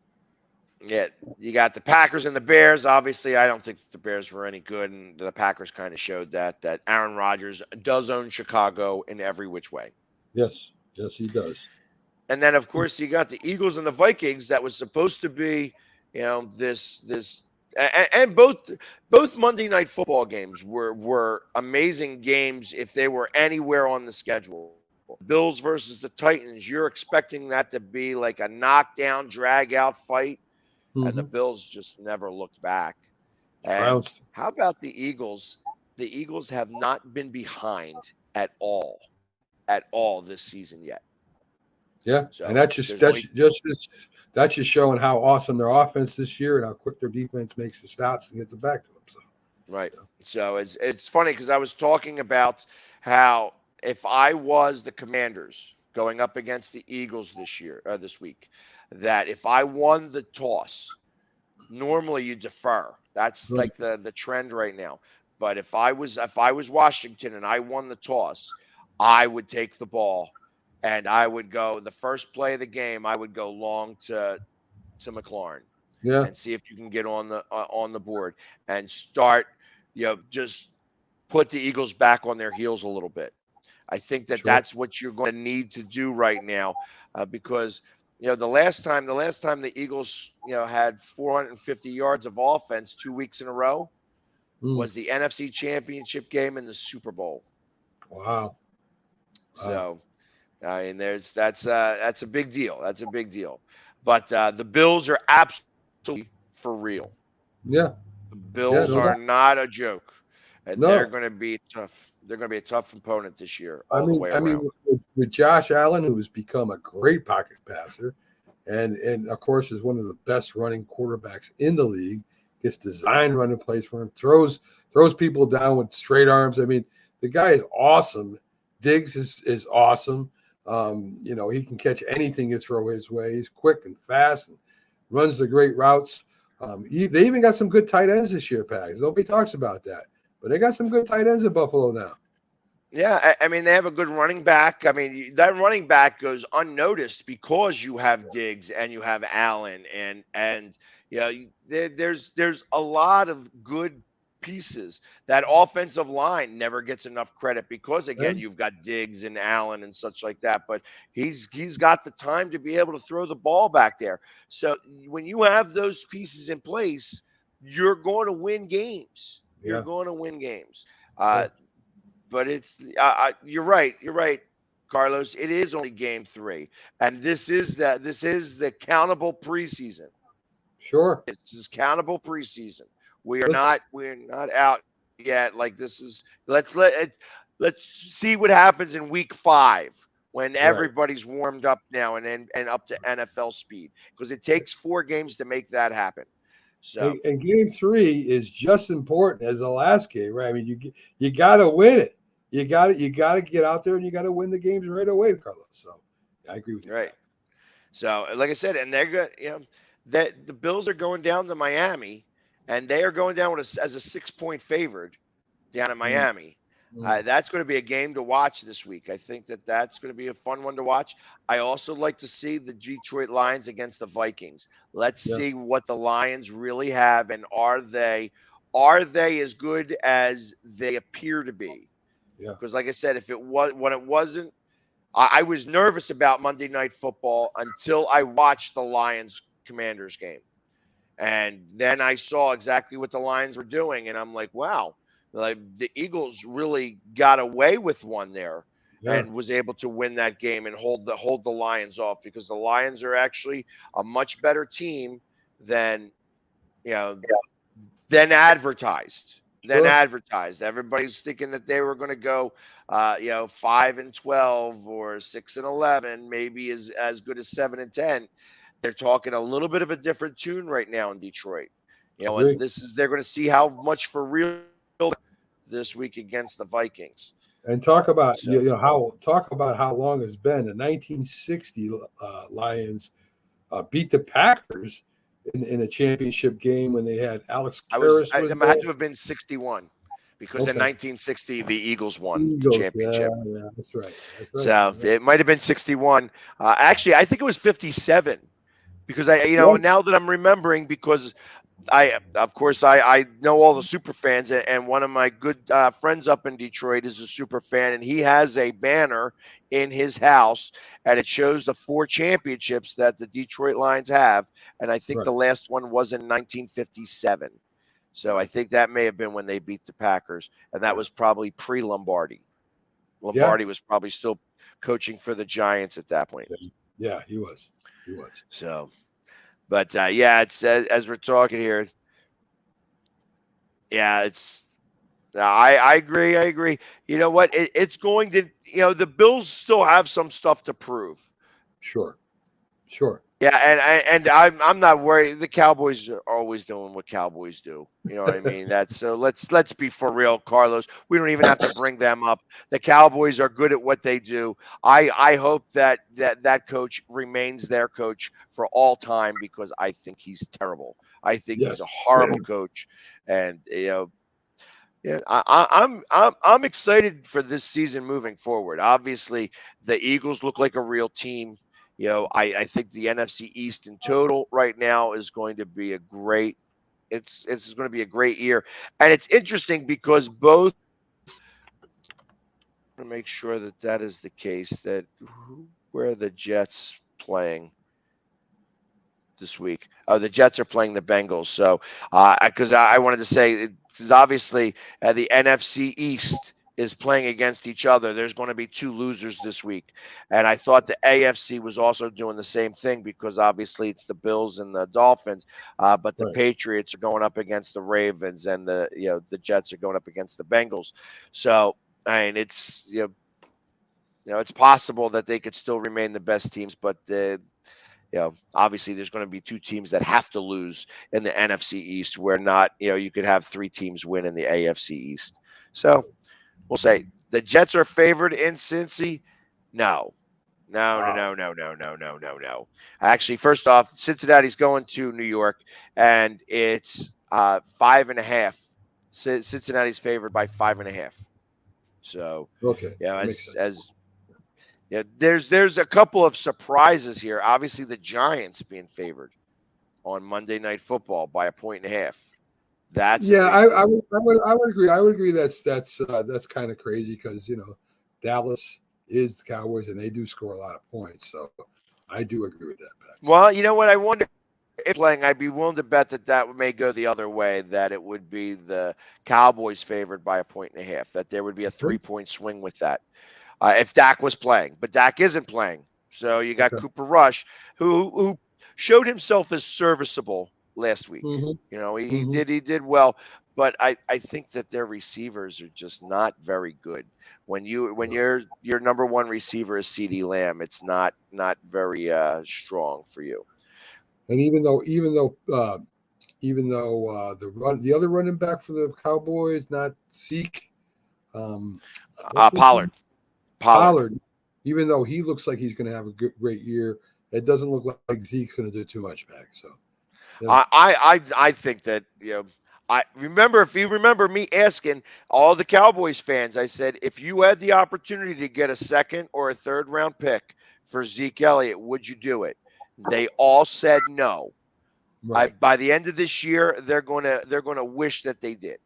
Yeah, you got the Packers and the Bears. Obviously, I don't think the Bears were any good, and the Packers kind of showed that Aaron Rodgers does own Chicago in every which way. Yes, he does. And then, of course, you got the Eagles and the Vikings. That was supposed to be, this, and both Monday Night Football games were amazing games if they were anywhere on the schedule. Bills versus the Titans. You're expecting that to be like a knockdown, drag-out fight. And the Bills just never looked back. And how about the Eagles? The Eagles have not been behind at all this season yet. Yeah, so and that's just showing how awesome their offense this year and how quick their defense makes the stops and gets it back to them. So. Right. So it's funny because I was talking about how if I was the Commanders going up against the Eagles this week, that if I won the toss, normally you defer. That's like the trend right now. But if I was Washington and I won the toss, I would take the ball and I would go the first play of the game. I would go long to McLaurin, and see if you can get on the board and start, just put the Eagles back on their heels a little bit. I think that's what you're going to need to do right now, because the last time the Eagles had 450 yards of offense 2 weeks in a row was the NFC Championship game and the Super Bowl. Wow. So, that's a big deal. That's a big deal. But the Bills are absolutely for real. Yeah. The Bills are not a joke. And they're going to be tough. They're going to be a tough opponent this year. All the way around. With Josh Allen, who has become a great pocket passer, and of course is one of the best running quarterbacks in the league. Gets design running plays for him, throws people down with straight arms. I mean, the guy is awesome. Diggs is awesome. He can catch anything you throw his way. He's quick and fast and runs the great routes. They even got some good tight ends this year, Pags. Nobody talks about that, but they got some good tight ends in Buffalo now. Yeah, I mean, they have a good running back. I mean, that running back goes unnoticed because you have Diggs and you have Allen, and there's a lot of good pieces. That offensive line never gets enough credit because again, you've got Diggs and Allen and such like that. But he's got the time to be able to throw the ball back there. So when you have those pieces in place, you're going to win games. You're Yeah. going to win games. Yeah. But it's you're right. You're right, Carlos. It is only game 3, and this is the countable preseason. Sure. This is countable preseason. We're not out yet. Like this is let's see what happens in week 5 when everybody's warmed up now and up to NFL speed because it takes 4 games to make that happen. So and game 3 is just important as the last game, right? I mean, you got to win it. You got to get out there and you got to win the games right away, Carlos. So I agree with you. Right. So like I said, and they're good. That the Bills are going down to Miami, and they are going down as a 6-point favorite down in Miami. That's going to be a game to watch this week. I think that's going to be a fun one to watch. I also like to see the Detroit Lions against the Vikings. Let's see what the Lions really have, and are they as good as they appear to be? Yeah. Because like I said, when it wasn't, I was nervous about Monday Night Football until I watched the Lions Commanders game. And then I saw exactly what the Lions were doing. And I'm like, wow, like the Eagles really got away with one there and was able to win that game and hold the Lions off because the Lions are actually a much better team than advertised. Everybody's thinking that they were going to go 5-12 or 6-11, maybe as good as 7-10. They're talking a little bit of a different tune right now in Detroit. And they're going to see how much for real this week against the Vikings. And talk about how long it's been. The 1960 Lions beat the Packers in a championship game when they had Alex Karras. I had to have been 61 because in 1960 the Eagles won the championship. Yeah, that's right. So it might have been 61. Actually, I think it was 57 because now that I'm remembering, because I know all the super fans, and one of my good friends up in Detroit is a super fan, and he has a banner in his house, and it shows the 4 championships that the Detroit Lions have, and I think the last one was in 1957. So I think that may have been when they beat the Packers, and that was probably pre-Lombardi. Lombardi was probably still coaching for the Giants at that point. Yeah, he was. So. But it's as we're talking here. Yeah, it's. I agree. You know what? It's going to. The Bills still have some stuff to prove. Sure. Yeah, and I'm not worried. The Cowboys are always doing what Cowboys do. You know what I mean? So let's be for real, Carlos. We don't even have to bring them up. The Cowboys are good at what they do. I hope that coach remains their coach for all time because I think he's terrible. I think he's a horrible coach, and I'm excited for this season moving forward. Obviously, the Eagles look like a real team. I think the NFC East in total right now is going to be a great. It's going to be a great year, and it's interesting because both. To make sure that is the case. Where are the Jets playing this week? Oh, the Jets are playing the Bengals. So, because I wanted to say, because obviously the NFC East is playing against each other. There's going to be 2 losers this week. And I thought the AFC was also doing the same thing because obviously it's the Bills and the Dolphins, but the Patriots are going up against the Ravens and the Jets are going up against the Bengals. So, I mean, it's possible that they could still remain the best teams, but obviously there's going to be two teams that have to lose in the NFC East, where not, you could have three teams win in the AFC East. So we'll say the Jets are favored in Cincy. No, no, no, Wow. no, no, no, no, no, no, no. Actually, first off, Cincinnati's going to New York, and it's 5.5. Cincinnati's favored by 5.5. So, Okay, that makes as sense. as yeah, there's a couple of surprises here. Obviously, the Giants being favored on Monday Night Football by 1.5. That's a Yeah, big deal. I would agree. I would agree that's kind of crazy because Dallas is the Cowboys and they do score a lot of points. So I do agree with that, Pat. Well, you know what? I wonder if playing, I'd be willing to bet that may go the other way, that it would be the Cowboys favored by 1.5, that there would be a 3-point swing with that if Dak was playing. But Dak isn't playing. So you got Okay. Cooper Rush, who showed himself as serviceable last week. Mm-hmm. He did well, but I think that their receivers are just not very good. When your number one receiver is CeeDee Lamb, it's not very strong for you. And the other running back for the Cowboys, not Zeke, what's his name? Pollard. Pollard. Even though he looks like he's going to have a great year, it doesn't look like Zeke's going to do too much back. So, I think that I remember, if you remember me asking all the Cowboys fans, I said, if you had the opportunity to get a second or a third round pick for Zeke Elliott, would you do it? They all said no. right. By the end of this year, they're gonna wish that they did.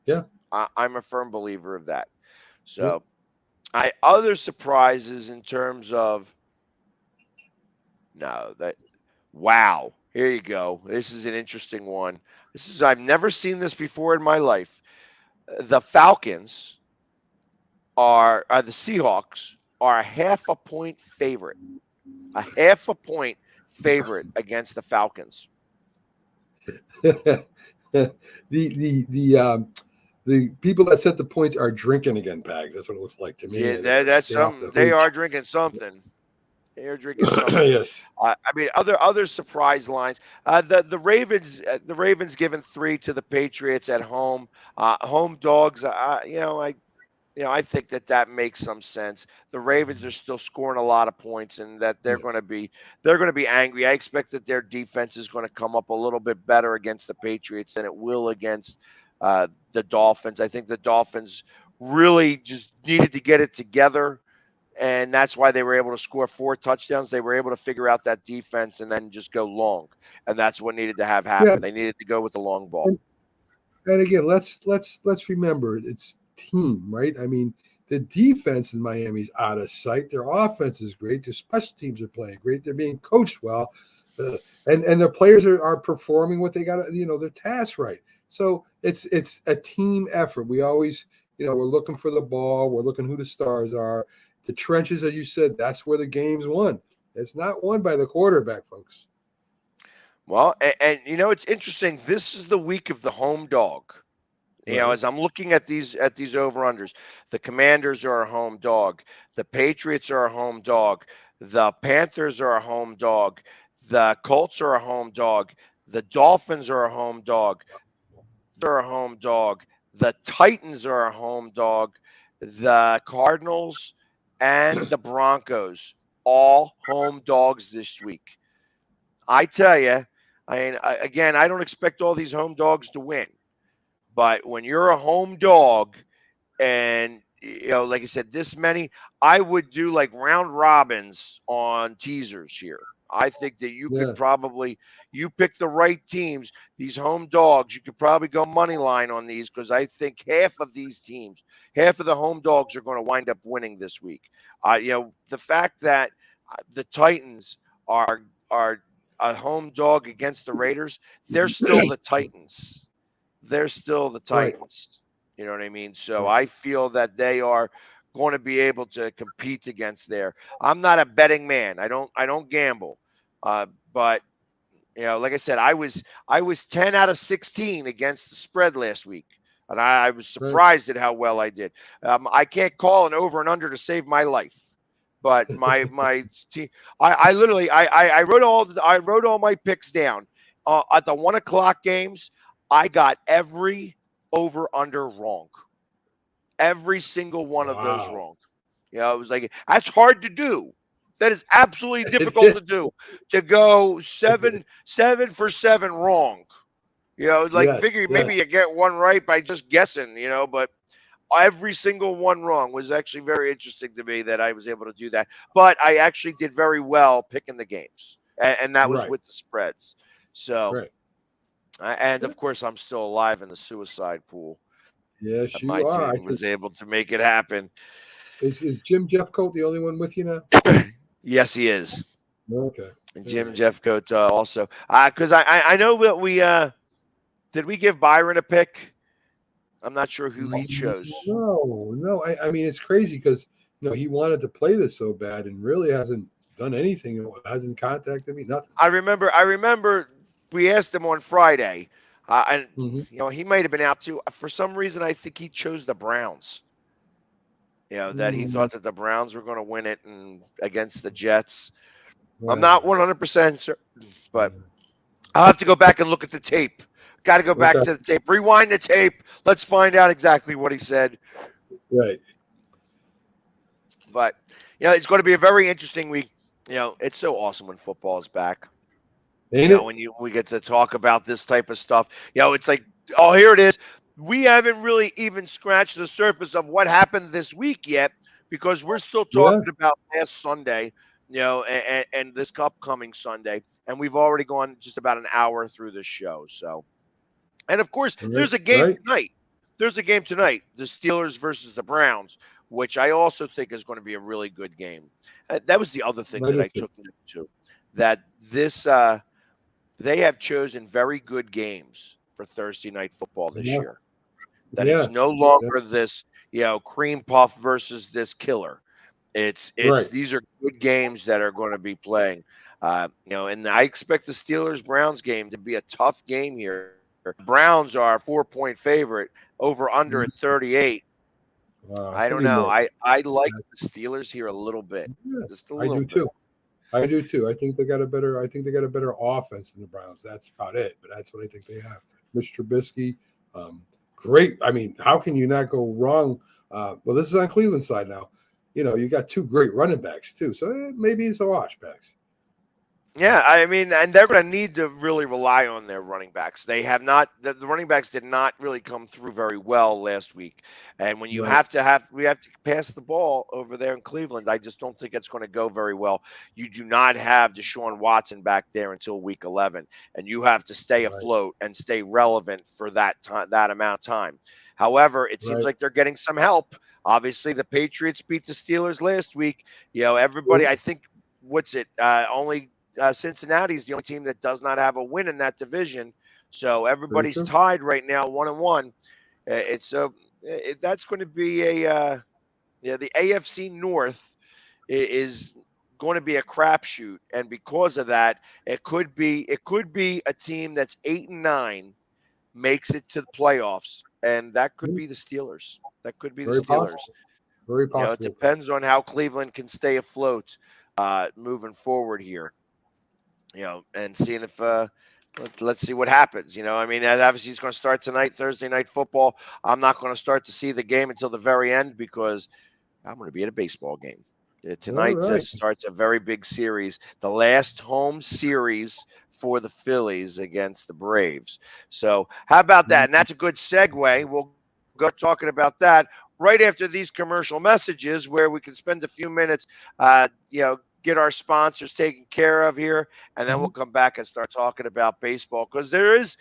Yeah. I'm a firm believer of that. Yeah. So, other surprises in terms of no that wow. Here you go. This is an interesting one. I've never seen this before in my life. The Falcons are the Seahawks are a half a point favorite. A half a point favorite against the Falcons. The people that set the points are drinking again, Pags. That's what it looks like to me. Yeah, They're going to that's stay off the something. They are hooch. drinking something. They are drinking something. Yes. I mean, other surprise lines. The Ravens given 3 to the Patriots at home. Home dogs. I think that makes some sense. The Ravens are still scoring a lot of points, and that they're Yeah. going to be angry. I expect that their defense is going to come up a little bit better against the Patriots than it will against the Dolphins. I think the Dolphins really just needed to get it together, and that's why they were able to score 4 touchdowns. They were able to figure out that defense and then just go long, and that's what needed to have Yeah. happen. They needed to go with the long ball. And again, let's remember it's team, right? I mean, the defense in Miami is out of sight. Their offense is great. Their special teams are playing great. They're being coached well, and the players are performing what they got. Their tasks right. So it's a team effort. We always, we're looking for the ball. We're looking who the stars are. The trenches, as you said, that's where the game's won. It's not won by the quarterback, folks. Well, and it's interesting. This is the week of the home dog. Right. As I'm looking at these over-unders, the Commanders are a home dog. The Patriots are a home dog. The Panthers are a home dog. The Colts are a home dog. The Dolphins are a home dog. They're a home dog. The Titans are a home dog. The Cardinals and the Broncos, all home dogs this week. I tell you, again, I don't expect all these home dogs to win. But when you're a home dog and, like I said, this many, I would do like round robins on teasers here. I think that you could you pick the right teams, these home dogs, you could probably go money line on these, because I think half of these teams, half of the home dogs are going to wind up winning this week. The fact that the Titans are a home dog against the Raiders, they're still the Titans. They're still the Titans. You know what I mean? So I feel that they are going to be able to compete against there. I'm not a betting man. I don't gamble. But like I said, I was 10 out of 16 against the spread last week. And I was surprised at how well I did. I can't call an over and under to save my life. But my team, I literally I wrote all my picks down. At the 1 o'clock games, I got every over under wrong. Every single one of those Wow. wrong. It was like that's hard to do. That is absolutely It difficult to is. do. To go seven for seven wrong. Like Yes. figure Yes. maybe you get one right by just guessing, but every single one wrong was actually very interesting to me that I was able to do that. But I actually did very well picking the games, and that was Right. with the spreads. So, Right. and of course, I'm still alive in the suicide pool. Yes, My you are. I team think was able to make it happen. is Jim Jeffcoat the only one with you now? Yes, he is. Okay. And All Jim right. Jeffcoat also. Because I know that we did we give Byron a pick? I'm not sure who he chose. No. I mean, it's crazy because he wanted to play this so bad and really hasn't done anything. Hasn't contacted me. Nothing. I remember we asked him on Friday, and Hmm. he might have been out too. For some reason, I think he chose the Browns. That he thought that the Browns were going to win it and against the Jets. I'm not 100% sure, but I'll have to go back and look at the tape. Got to go back Okay. to the tape. Rewind the tape. Let's find out exactly what he said. Right. But it's going to be a very interesting week. It's so awesome when football is back. Ain't it? When we get to talk about this type of stuff. It's like, oh, here it is. We haven't really even scratched the surface of what happened this week yet because we're still Yeah. talking about last Sunday, and this upcoming Sunday, and we've already gone just about an hour through the show. So, and of course, there's a game Right. tonight. There's a game tonight, the Steelers versus the Browns, which I also think is going to be a really good game. That was the other thing I that do I too. took note to, that this they have chosen very good games for Thursday night football this Yeah. year. That Yeah. it's no longer this, cream puff versus this killer. It's Right. these are good games that are going to be playing. And I expect the Steelers Browns game to be a tough game here. Browns are a 4-point favorite over under at 38. Wow. It's I gonna don't be know. more. I like the Steelers here a little bit, Yeah, just a I little do bit. too. I do too. I think they got a better. I think they got a better offense than the Browns. That's about it. But that's what I think they have. Mr. Trubisky, great. I mean, how can you not go wrong? Well, this is on Cleveland side now. You got two great running backs too. So maybe it's a wash, backs. Yeah, I mean, and they're going to need to really rely on their running backs. They have not; the running backs did not really come through very well last week. And when you Right. we have to pass the ball over there in Cleveland. I just don't think it's going to go very well. You do not have Deshaun Watson back there until week 11, and you have to stay Right. afloat and stay relevant for that time, that amount of time. However, it seems Right. like they're getting some help. Obviously, the Patriots beat the Steelers last week. Everybody. True. I think what's it? Only. Cincinnati is the only team that does not have a win in that division, so everybody's true. tied right now, 1-1. That's going to be the AFC North is going to be a crapshoot, and because of that, it could be a team that's 8-9 makes it to the playoffs, and that could be the Steelers. That could be the Very Steelers. possible. Very It possible. depends on how Cleveland can stay afloat moving forward here. And seeing if let's see what happens. I mean, obviously he's going to start tonight, Thursday night football. I'm not going to start to see the game until the very end because I'm going to be at a baseball game. Tonight right. starts a very big series, the last home series for the Phillies against the Braves. So how about that? And that's a good segue. We'll go talking about that right after these commercial messages where we can spend a few minutes, get our sponsors taken care of here, and then we'll come back and start talking about baseball because there is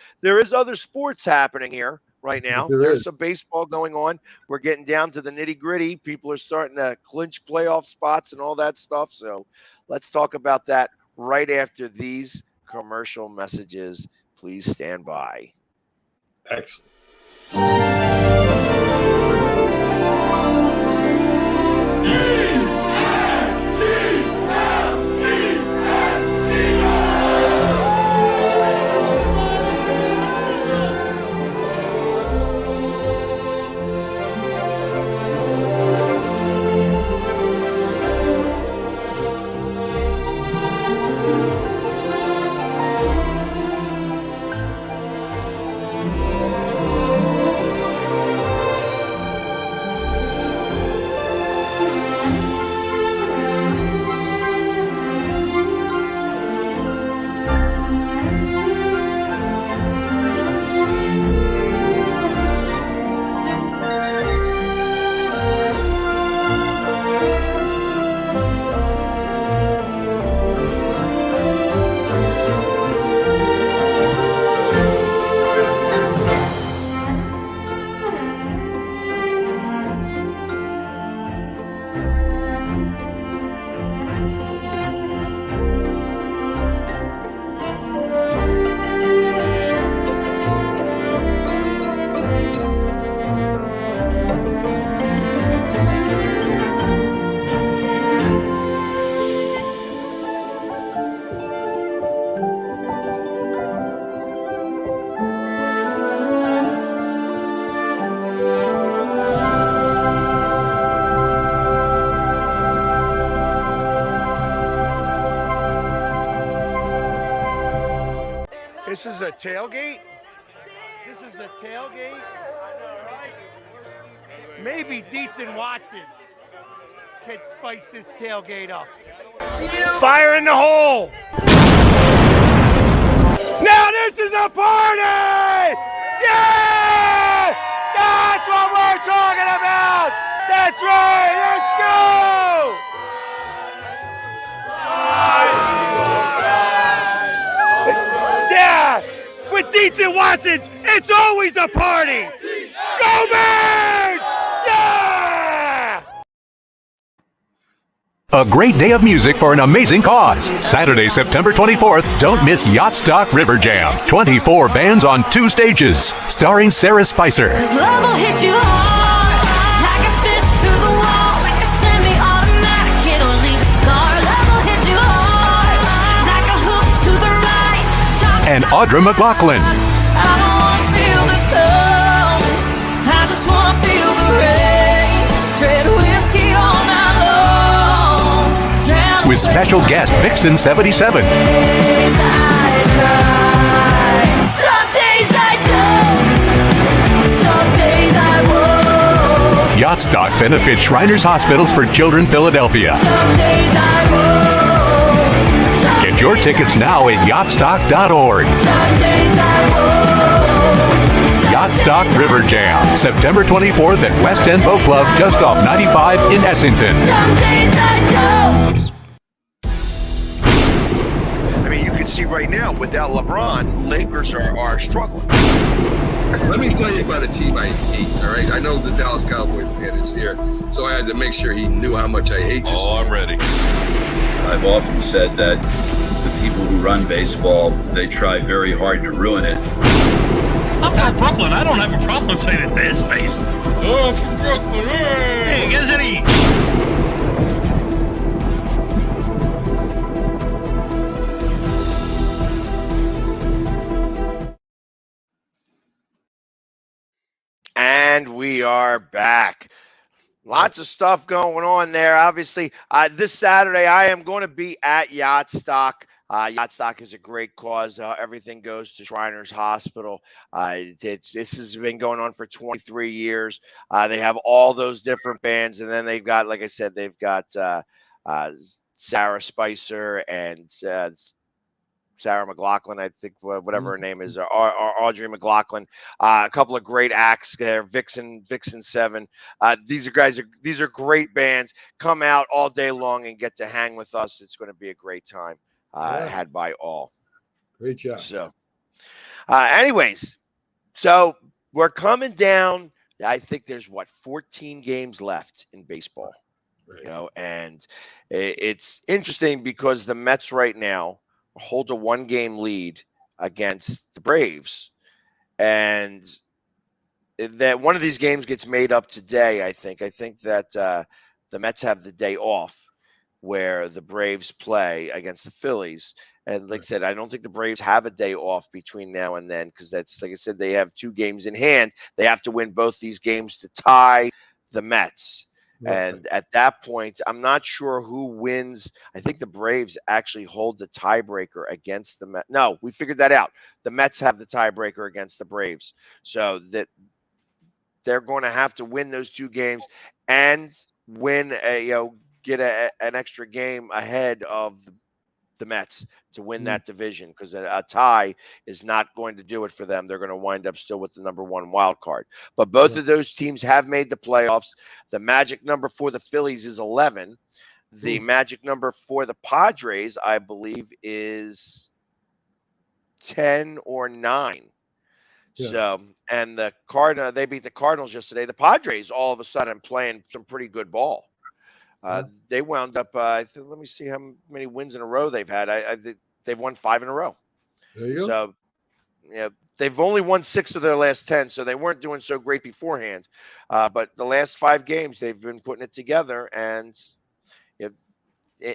other sports happening here right now. There's some baseball going on. We're getting down to the nitty-gritty. People are starting to clinch playoff spots and all that stuff. So let's talk about that right after these commercial messages. Please stand by. Excellent. This is a tailgate? This is a tailgate? Maybe Dietz and Watson's can spice this tailgate up. Fire in the hole! Now this is a party! Yeah! That's what we're talking about! That's right! Let's go! Yeah! With Dietz and Watson's, it's always a party! Go Birds! Yeah! A great day of music for an amazing cause. Saturday, September 24th, don't miss Yacht Stock River Jam. 24 bands on 2 stages, starring Sarah Spicer. Love will hit you hard, like a fish through the wall, like a semi-automatic, it'll leave a scar. Love will hit you hard, like a hook to the right. And Audra McLaughlin. I don't want to feel the sun, I just want to feel the rain. Tread whiskey all night long. Drown With special guest Vixen 77. Some days I go, some days I won't. Yacht Stock benefits Shriners Hospitals for Children Philadelphia. Some days I won't. Get your tickets now at yachtstock.org. Some days I won't. Yacht Stock River Jam, September 24th at West End Boat Club, just off 95 in Essington. Some days I don't. I mean, you can see right now, without LeBron, Lakers are struggling. Let me tell you about a team I hate, all right? I know the Dallas Cowboy fan is here, so I had to make sure he knew how much I hate this team. I'm ready. I've often said that the people who run baseball, they try very hard to ruin it. I'm from Brooklyn. I don't have a problem saying it to his face. Oh, I'm from Brooklyn. Hey, get us any. And we are back. Lots of stuff going on there. Obviously, this Saturday I am going to be at Yacht Stock. Yacht Stock is a great cause. Everything goes to Shriners Hospital. This has been going on for 23 years. They have all those different bands, and then they've got, like I said, they've got Sarah Spicer and Sarah McLaughlin, I think, whatever her name is, or Audrey McLaughlin. A couple of great acts there. Vixen 7. These are great bands. Come out all day long and get to hang with us. It's going to be a great time. Had by all. Great job. So, anyways, so we're coming down. I think there's 14 games left in baseball. Right. You know, and it's interesting because the Mets right now hold a 1-game lead against the Braves, and that one of these games gets made up today. I think that the Mets have the day off where the Braves play against the Phillies. And like I said, I don't think the Braves have a day off between now and then, because that's, like I said, they have 2 games in hand. They have to win both these games to tie the Mets. And at that point, I'm not sure who wins. I think the Braves actually hold the tiebreaker against the Mets. No, we figured that out. The Mets have the tiebreaker against the Braves. So that they're going to have to win those 2 games and win get an extra game ahead of the Mets to win that division, because a tie is not going to do it for them. They're going to wind up still with the number 1 wild card. But both of those teams have made the playoffs. The magic number for the Phillies is 11. The magic number for the Padres, I believe, is 10 or 9. Yeah. So, and the they beat the Cardinals yesterday. The Padres all of a sudden playing some pretty good ball. They wound up. Let me see how many wins in a row they've had. They've won 5 in a row. There you go. So, they've only won 6 of their last 10, so they weren't doing so great beforehand. But the last 5 games, they've been putting it together. And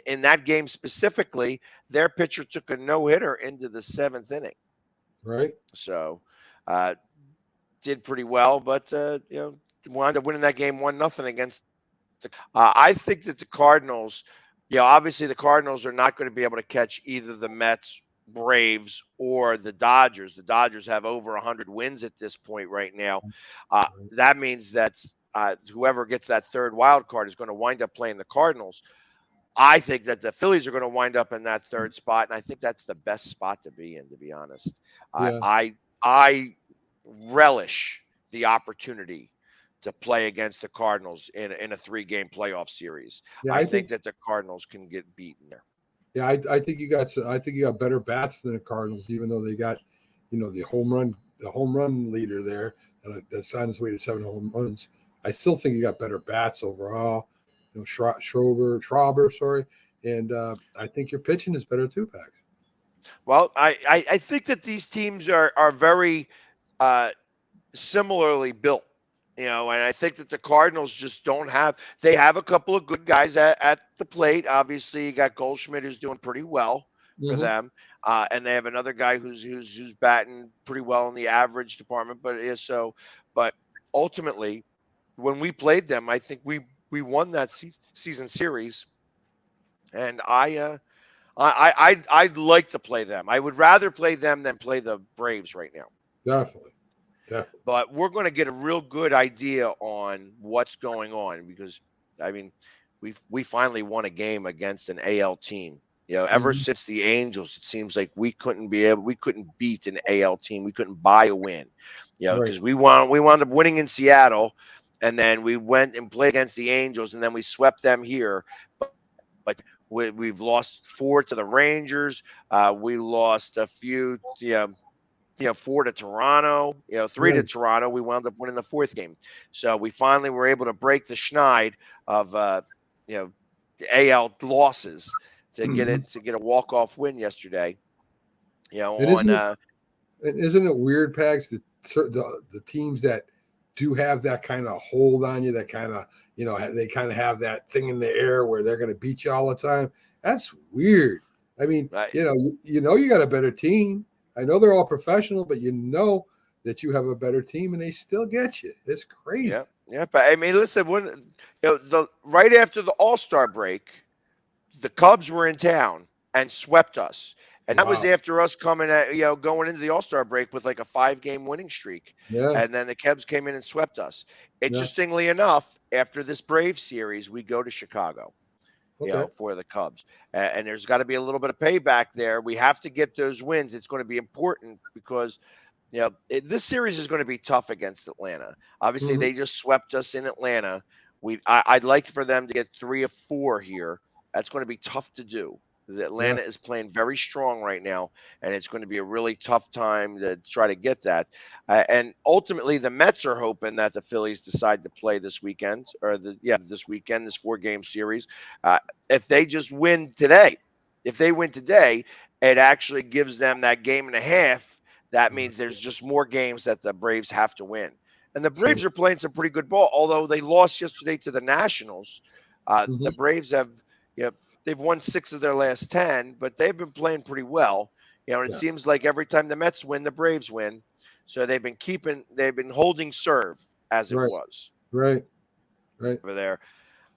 in that game specifically, their pitcher took a no-hitter into the 7th inning. Right. So, did pretty well, but wound up winning that game 1-0 against. I think that the Cardinals, obviously the Cardinals are not going to be able to catch either the Mets, Braves or the Dodgers. The Dodgers have over 100 wins at this point right now. That means that whoever gets that third wild card is going to wind up playing the Cardinals. I think that the Phillies are going to wind up in that third spot, and I think that's the best spot to be in, to be honest. Yeah. I relish the opportunity to play against the Cardinals in a 3-game playoff series. Yeah, I think that the Cardinals can get beaten there. Yeah, I think you got better bats than the Cardinals, even though they got, the home run leader there that's on his way to 7 home runs. I still think you got better bats overall. Schwarber, sorry, and I think your pitching is better too, Pax. Well, I think that these teams are very similarly built. And I think that the Cardinals just don't have. They have a couple of good guys at the plate. Obviously, you got Goldschmidt, who's doing pretty well for them, and they have another guy who's batting pretty well in the average department. But ultimately, when we played them, I think we won that season series, and I'd like to play them. I would rather play them than play the Braves right now. Definitely. But we're going to get a real good idea on what's going on because, we finally won a game against an AL team. Ever since the Angels, it seems like we couldn't beat an AL team. We couldn't buy a win. Because we wound up winning in Seattle, and then we went and played against the Angels, and then we swept them here. But we've lost 4 to the Rangers. We lost a few. 4 to Toronto, 3 to Toronto. We wound up winning the 4th game. So we finally were able to break the schneid of, the AL losses to get a walk-off win yesterday. Isn't it weird, Pags, that the teams that do have that kind of hold on you, that kind of, they kind of have that thing in the air where they're going to beat you all the time. That's weird. I mean, you got a better team. I know they're all professional, but that you have a better team and they still get you. It's crazy. Yeah. But listen, when right after the All-Star break, the Cubs were in town and swept us, and that was after us coming going into the All-Star break with like a 5-game winning streak. Yeah. And then the Cubs came in and swept us. Interestingly enough, after this Braves series, we go to Chicago. For the Cubs. And there's got to be a little bit of payback there. We have to get those wins. It's going to be important because, this series is going to be tough against Atlanta. Obviously, they just swept us in Atlanta. I'd like for them to get 3 or 4 here. That's going to be tough to do. Atlanta is playing very strong right now, and it's going to be a really tough time to try to get that. And ultimately, the Mets are hoping that the Phillies decide to play this weekend, this 4-game series. If they just win today, it actually gives them that game and a half. That means there's just more games that the Braves have to win. And the Braves are playing some pretty good ball, although they lost yesterday to the Nationals. The Braves have, they've won 6 of their last 10, but they've been playing pretty well. And it seems like every time the Mets win, the Braves win. So they've been holding serve as it was. Right. Over there.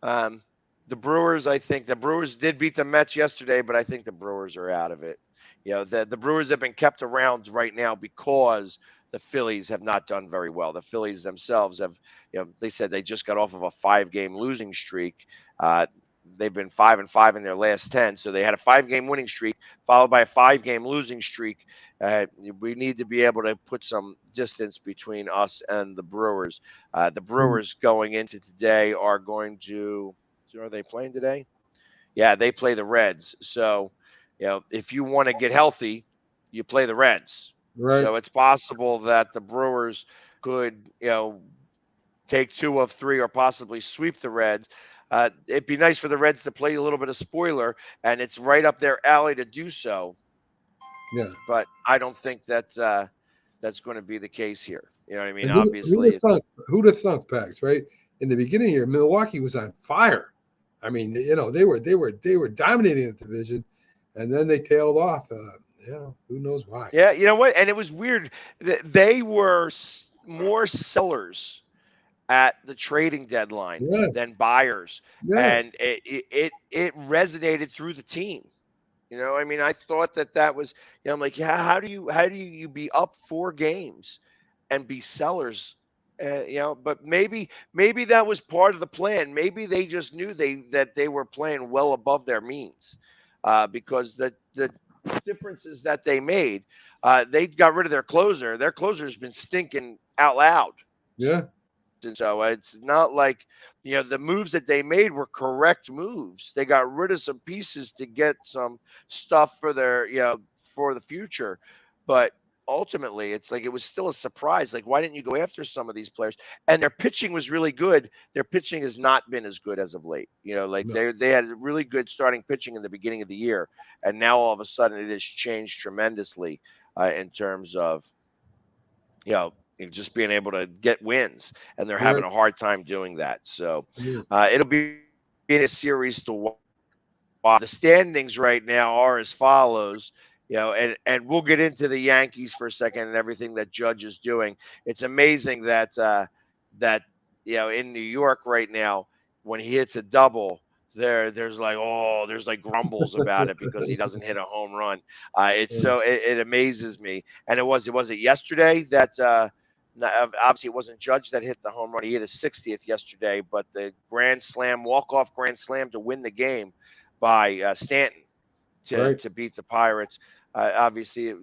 The Brewers, I think the Brewers did beat the Mets yesterday, but I think the Brewers are out of it. The Brewers have been kept around right now because the Phillies have not done very well. The Phillies themselves have, they said they just got off of a 5-game losing streak. They've been 5-5 in their last 10. So they had a 5-game winning streak followed by a 5-game losing streak. We need to be able to put some distance between us and the Brewers. The Brewers going into today are they playing today? Yeah, they play the Reds. So, if you want to get healthy, you play the Reds. Right. So it's possible that the Brewers could, take 2 of 3 or possibly sweep the Reds. It'd be nice for the Reds to play a little bit of spoiler, and it's right up their alley to do so. Yeah. But I don't think that that's going to be the case here. You know what I mean? Obviously. Who'd have thunk, Pax, right? In the beginning here, Milwaukee was on fire. I mean, they were dominating the division, and then they tailed off. Who knows why? Yeah, you know what? And it was weird. They were more sellers at the trading deadline than buyers, and it resonated through the team. I mean, I thought that was, I'm like, yeah, how do you be up 4 games and be sellers? But maybe that was part of the plan. Maybe they just knew that they were playing well above their means, because the differences that they made, they got rid of their closer. Their closer's been stinking out loud. Yeah. And so it's not like, the moves that they made were correct moves. They got rid of some pieces to get some stuff for for the future. But ultimately, it's like it was still a surprise. Like, why didn't you go after some of these players? And their pitching was really good. Their pitching has not been as good as of late. Like No. they had really good starting pitching in the beginning of the year, and now all of a sudden it has changed tremendously, in terms of just being able to get wins, and they're having Right. a hard time doing that. So Yeah. it'll be in a series to watch. The standings right now are as follows. And we'll get into the Yankees for a second and everything that Judge is doing. It's amazing that in New York right now, when he hits a double, there's like grumbles about it because he doesn't hit a home run. It amazes me. And was it yesterday that obviously it wasn't Judge that hit the home run. He hit his 60th yesterday, but the walk-off grand slam to win the game by Stanton Right. to beat the Pirates. Obviously,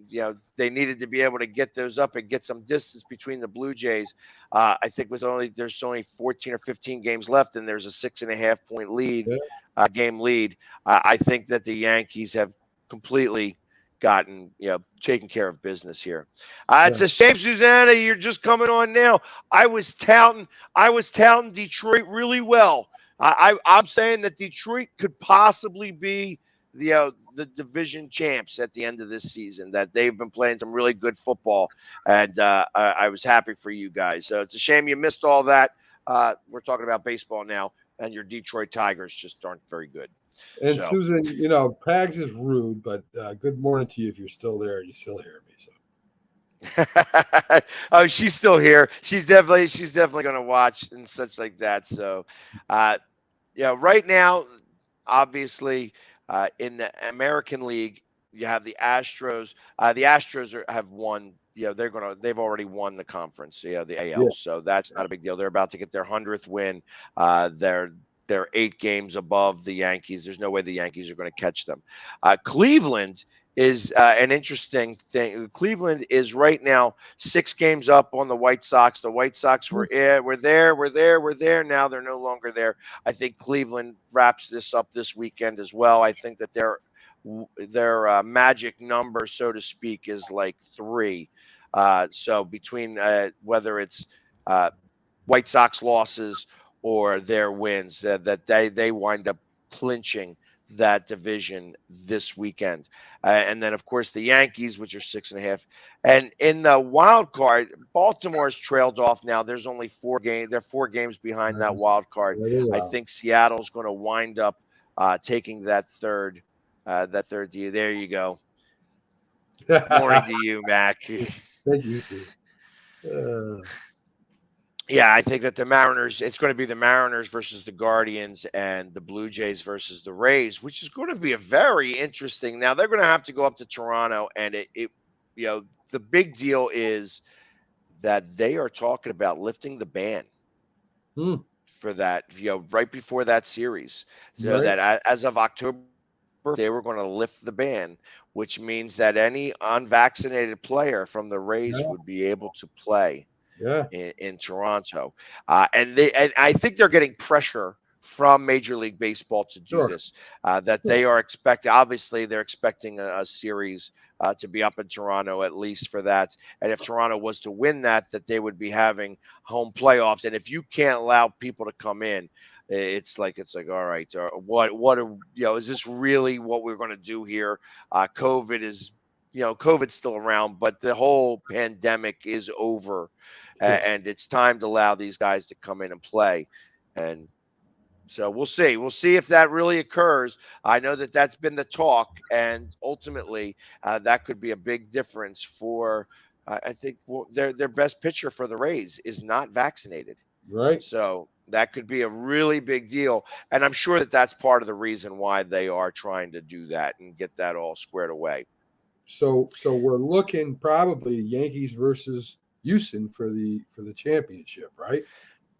they needed to be able to get those up and get some distance between the Blue Jays. I think there's only 14 or 15 games left, and there's a 6.5 point lead, Yeah. game lead. I think that the Yankees have completely gotten taken care of business here. It's a shame, Susanna, you're just coming on now. I was touting Detroit really well. I'm saying that Detroit could possibly be the division champs at the end of this season, that they've been playing some really good football, and I was happy for you guys. So it's a shame you missed all that. We're talking about baseball now, and your Detroit Tigers just aren't very good. And So Susan, Pags is rude, but good morning to you if you're still there and you still hear me. So oh, she's still here. She's definitely going to watch and such like that. So right now, obviously, in the American League, you have the Astros. The Astros have won. They've already won the conference. The AL. Yeah. So that's not a big deal. They're about to get their 100th win. They're 8 games above the Yankees. There's no way the Yankees are going to catch them. Cleveland is an interesting thing. Cleveland is right now 6 games up on the White Sox. The White Sox were there. Now they're no longer there. I think Cleveland wraps this up this weekend as well. I think that their magic number, so to speak, is like 3. So between whether it's White Sox losses or their wins, that they wind up clinching that division this weekend. And then, of course, the Yankees, which are 6.5. And in the wild card, Baltimore's trailed off now. There's only 4 games. They're 4 games behind that wild card. I think Seattle's going to wind up taking that third deal. There you go. Morning to you, Mac. Thank you, Susan. Yeah, I think that the Mariners, it's going to be the Mariners versus the Guardians and the Blue Jays versus the Rays, which is going to be a very interesting. Now they're going to have to go up to Toronto, and the big deal is that they are talking about lifting the ban for that, right before that series. So that as of October, they were going to lift the ban, which means that any unvaccinated player from the Rays would be able to play. In Toronto, and I think they're getting pressure from Major League Baseball to do this. They are expecting. Obviously, they're expecting a series to be up in Toronto at least for that. And if Toronto was to win that they would be having home playoffs. And if you can't allow people to come in, it's like all right, is this really what we're going to do here? COVID's still around, but the whole pandemic is over. And it's time to allow these guys to come in and play. And so we'll see. We'll see if that really occurs. I know that that's been the talk. And ultimately, that could be a big difference for, I think, their best pitcher for the Rays is not vaccinated. Right. So that could be a really big deal. And I'm sure that that's part of the reason why they are trying to do that and get that all squared away. So we're looking probably Yankees versus Houston for the championship, right?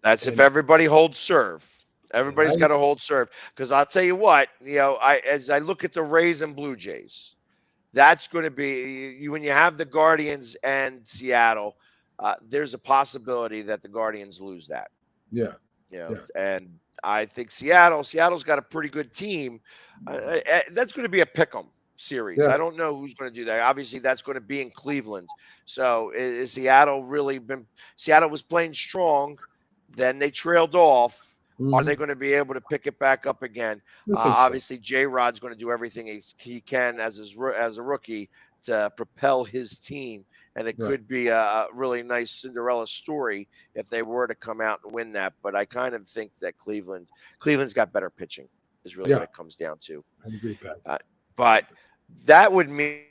That's if And everybody holds serve. and I Everybody's got to hold serve. Because I'll tell you what, as I look at the Rays and Blue Jays, that's going to be when you have the Guardians and Seattle. There's a possibility that the Guardians lose that. yeah, And I think Seattle's got a pretty good team. That's going to be a pick'em series. Yeah. I don't know who's going to do that. Obviously, that's going to be in Cleveland. So is Seattle really been? Seattle was playing strong, then they trailed off. Are they going to be able to pick it back up again? I think so. Obviously, J-Rod's going to do everything he can as a rookie to propel his team. And it could be a really nice Cinderella story if they were to come out and win that. But I kind of think that Cleveland's got better pitching is really what it comes down to. I agree, Pat. But that would mean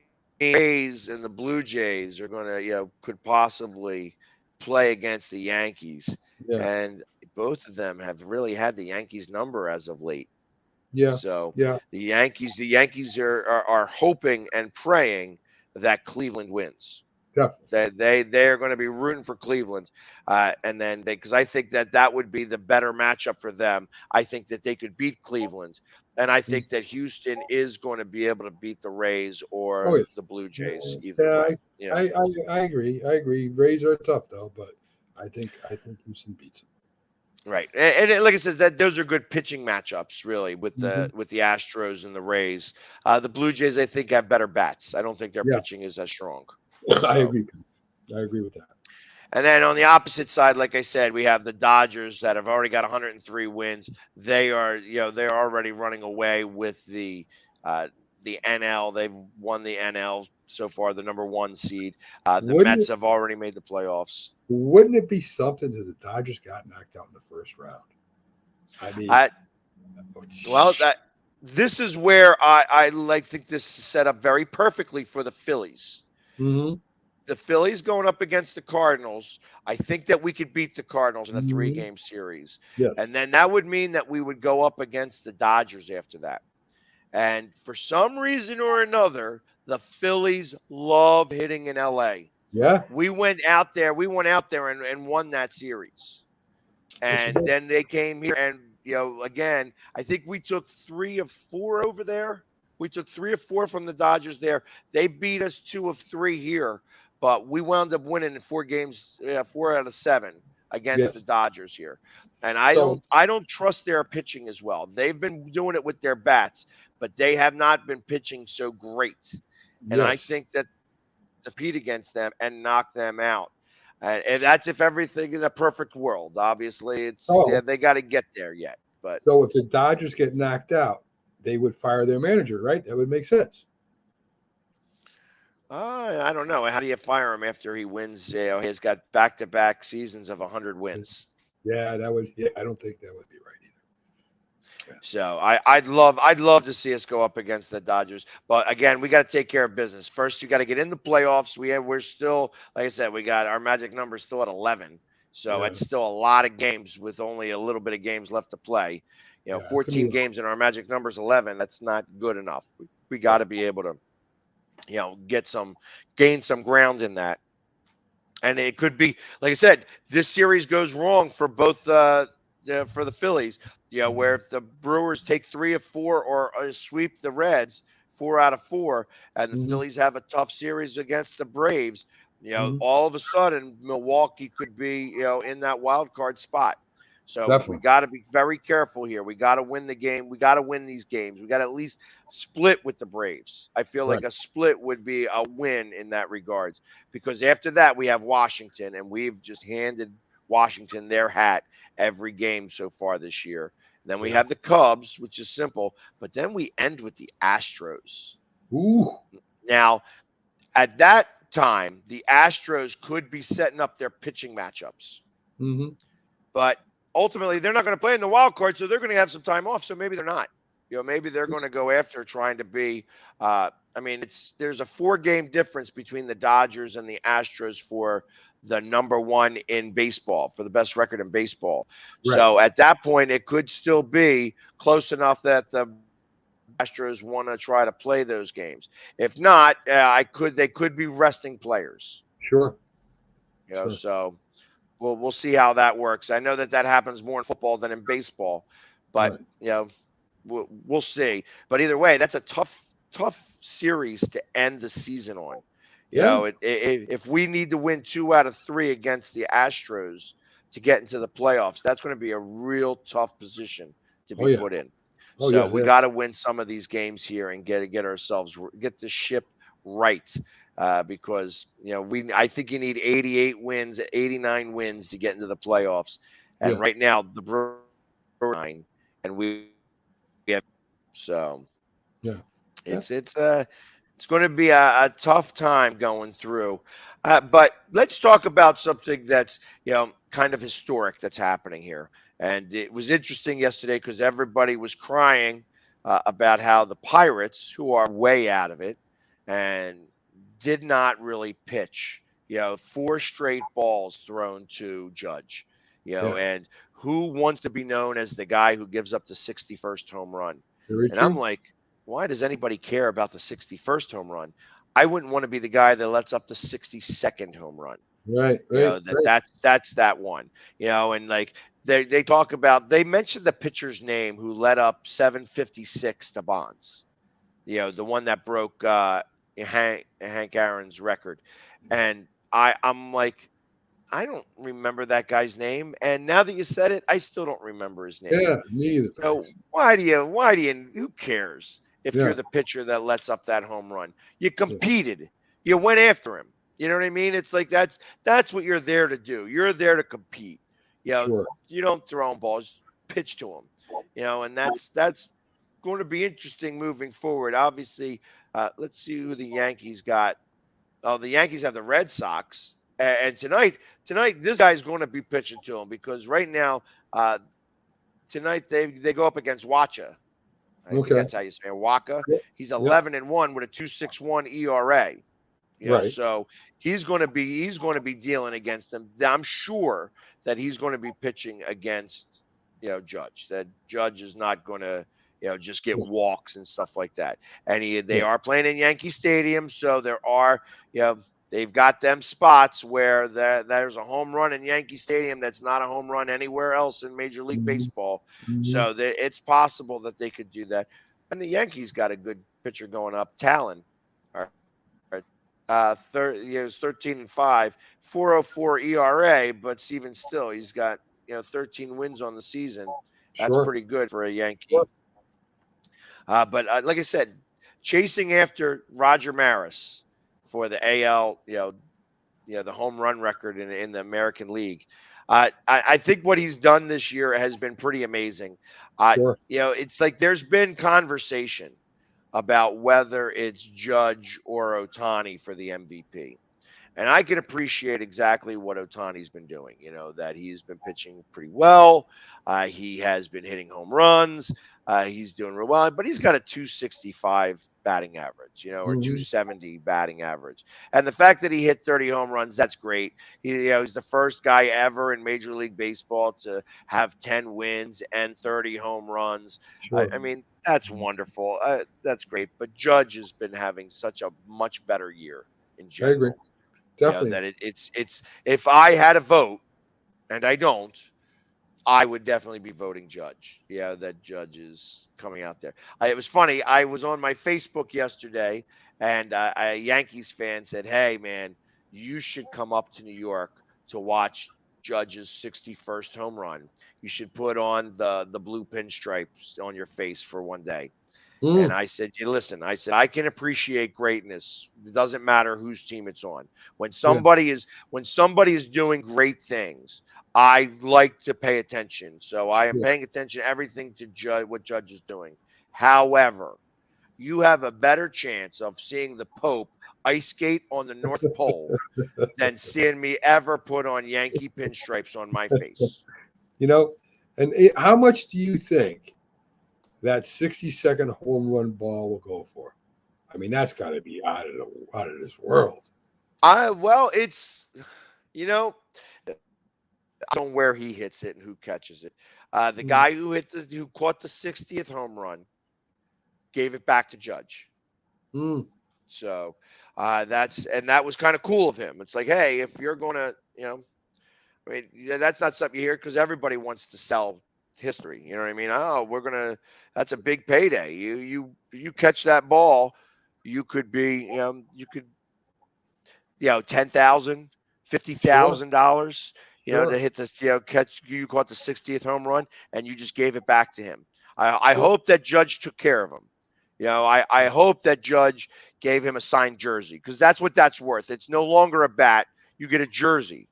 A's and the Blue Jays are going to, could possibly play against the Yankees. Yeah. And both of them have really had the Yankees number as of late. Yeah. So yeah. the Yankees are hoping and praying that Cleveland wins. Definitely. They're going to be rooting for Cleveland, and then because I think that would be the better matchup for them. I think that they could beat Cleveland, and I think that Houston is going to be able to beat the Rays or the Blue Jays. Either way. I agree. I agree. Rays are tough though, but I think Houston beats them. Right, and like I said, those are good pitching matchups, really, with the Astros and the Rays. The Blue Jays, I think, have better bats. I don't think their pitching is as strong. So. I agree with that. And then on the opposite side, like I said, we have the Dodgers that have already got 103 wins. They are, they're already running away with the NL. They've won the NL so far, the number 1 seed. The Mets have already made the playoffs. Wouldn't it be something that the Dodgers got knocked out in the first round? I mean, this is where I think this is set up very perfectly for the Phillies. Mm-hmm. The Phillies going up against the Cardinals. I think that we could beat the Cardinals in a 3-game series. Yes. And then that would mean that we would go up against the Dodgers after that. And for some reason or another, the Phillies love hitting in LA. Yeah. We went out there and won that series. And then they came here and, again, I think we took 3 of 4 over there. We took 3 of 4 from the Dodgers there. They beat us 2 of 3 here, but we wound up winning in 4 games, 4 out of 7 against the Dodgers here. And I don't trust their pitching as well. They've been doing it with their bats, but they have not been pitching so great. And I think that to compete against them and knock them out. And that's if everything in a perfect world. Obviously, it's they got to get there yet. But so if the Dodgers get knocked out, they would fire their manager, right? That would make sense. I don't know. How do you fire him after he wins? He's got back-to-back seasons of 100 wins. Yeah, that would. Yeah, I don't think that would be right either. Yeah. So I'd love to see us go up against the Dodgers, but again, we got to take care of business first. You got to get in the playoffs. We're still, like I said, we got our magic number still at 11. So it's still a lot of games with only a little bit of games left to play. 14 games and our magic number is 11. That's not good enough. We got to be able to, gain some ground in that. And it could be, like I said, this series goes wrong for both for the Phillies. Where if the Brewers take 3 of 4 or sweep the Reds 4 out of 4, and the Phillies have a tough series against the Braves, all of a sudden Milwaukee could be in that wild card spot. So we got to be very careful here. We got to win the game. We got to win these games. We got to at least split with the Braves. I feel like a split would be a win in that regards, because after that we have Washington, and we've just handed Washington their hat every game so far this year. Then we have the Cubs, which is simple, but then we end with the Astros. Ooh. Now, at that time, the Astros could be setting up their pitching matchups. Mm-hmm. But ultimately, they're not going to play in the wild card, so they're going to have some time off. So maybe they're not. Maybe they're going to go after trying to be. There's a 4-game difference between the Dodgers and the Astros for the number one in baseball for the best record in baseball. Right. So at that point, it could still be close enough that the Astros want to try to play those games. If not, they could be resting players. Sure. Sure. So we'll see how that works. I know that happens more in football than in baseball, but Right. we'll see. But either way, that's a tough series to end the season on. If we need to win 2 out of 3 against the Astros to get into the playoffs, that's going to be a real tough position to be put in. So we got to win some of these games here and get the ship right. Because I think you need 88 wins, 89 wins to get into the playoffs, and right now the Brewers 9, and we have it's going to be a tough time going through. But let's talk about something that's kind of historic that's happening here, and it was interesting yesterday because everybody was crying about how the Pirates, who are way out of it, and did not really pitch, 4 straight balls thrown to Judge, and who wants to be known as the guy who gives up the 61st home run? Very and true. I'm like, why does anybody care about the 61st home run? I wouldn't want to be the guy that lets up the 62nd home run. Right. That's that one, and like they talk about, they mentioned the pitcher's name who let up 756 to Bonds, the one that broke Hank Aaron's record. And I'm like, I don't remember that guy's name. And now that you said it, I still don't remember his name. Yeah, me either. So why do you, who cares if you're the pitcher that lets up that home run? You competed. You went after him. You know what I mean? It's like, that's what you're there to do. You're there to compete. You don't throw him balls, pitch to him, and that's going to be interesting moving forward. Obviously, let's see who the Yankees got. Oh, the Yankees have the Red Sox. And tonight, this guy's going to be pitching to him because right now, tonight they go up against Wacha. I think that's how you say it, Waka. He's 11-1 with a 2.61 ERA. So he's going to be dealing against them. I'm sure that he's going to be pitching against Judge. That Judge is not going to just get walks and stuff like that. And they are playing in Yankee Stadium, so there are they've got them spots where there's a home run in Yankee Stadium that's not a home run anywhere else in Major League Baseball. So it's possible that they could do that. And the Yankees got a good pitcher going up, Talon. He was 13-5, 4.04 ERA, but even still, he's got 13 wins on the season. That's pretty good for a Yankee. But like I said, chasing after Roger Maris for the AL, the home run record in the American League. I think what he's done this year has been pretty amazing. It's like there's been conversation about whether it's Judge or Ohtani for the MVP. And I can appreciate exactly what Ohtani's been doing, that he's been pitching pretty well. He has been hitting home runs. He's doing real well, but he's got a 265 batting average, or 270 batting average. And the fact that he hit 30 home runs, that's great. He's the first guy ever in Major League Baseball to have 10 wins and 30 home runs. I mean, that's wonderful. That's great. But Judge has been having such a much better year in general. I agree. Definitely. That it's if I had a vote, and I don't, I would definitely be voting Judge. That Judge is coming out there. It was funny. I was on my Facebook yesterday, and a Yankees fan said, "Hey, man, you should come up to New York to watch Judge's 61st home run. You should put on the blue pinstripes on your face for one day." And I said, listen, I can appreciate greatness. It doesn't matter whose team it's on. When somebody is doing great things, I like to pay attention. So I am paying attention to everything to what Judge is doing. However, you have a better chance of seeing the Pope ice skate on the North Pole than seeing me ever put on Yankee pinstripes on my face. And how much do you think that 60-second home run ball will go for? I mean, that's got to be out of this world. Well, it's You know, I don't know where he hits it and who catches it. The Mm. guy who caught the 60th home run gave it back to Judge. Mm. So that was kind of cool of him. It's like, hey, if you're going to, I mean, that's not something you hear because everybody wants to sell history. You know what I mean? Oh, that's a big payday. You catch that ball, you could be, $10,000, $50,000, Sure. to hit you caught the 60th home run and you just gave it back to him. I hope that Judge took care of him. I hope that Judge gave him a signed jersey because that's what that's worth. It's no longer a bat. You get a jersey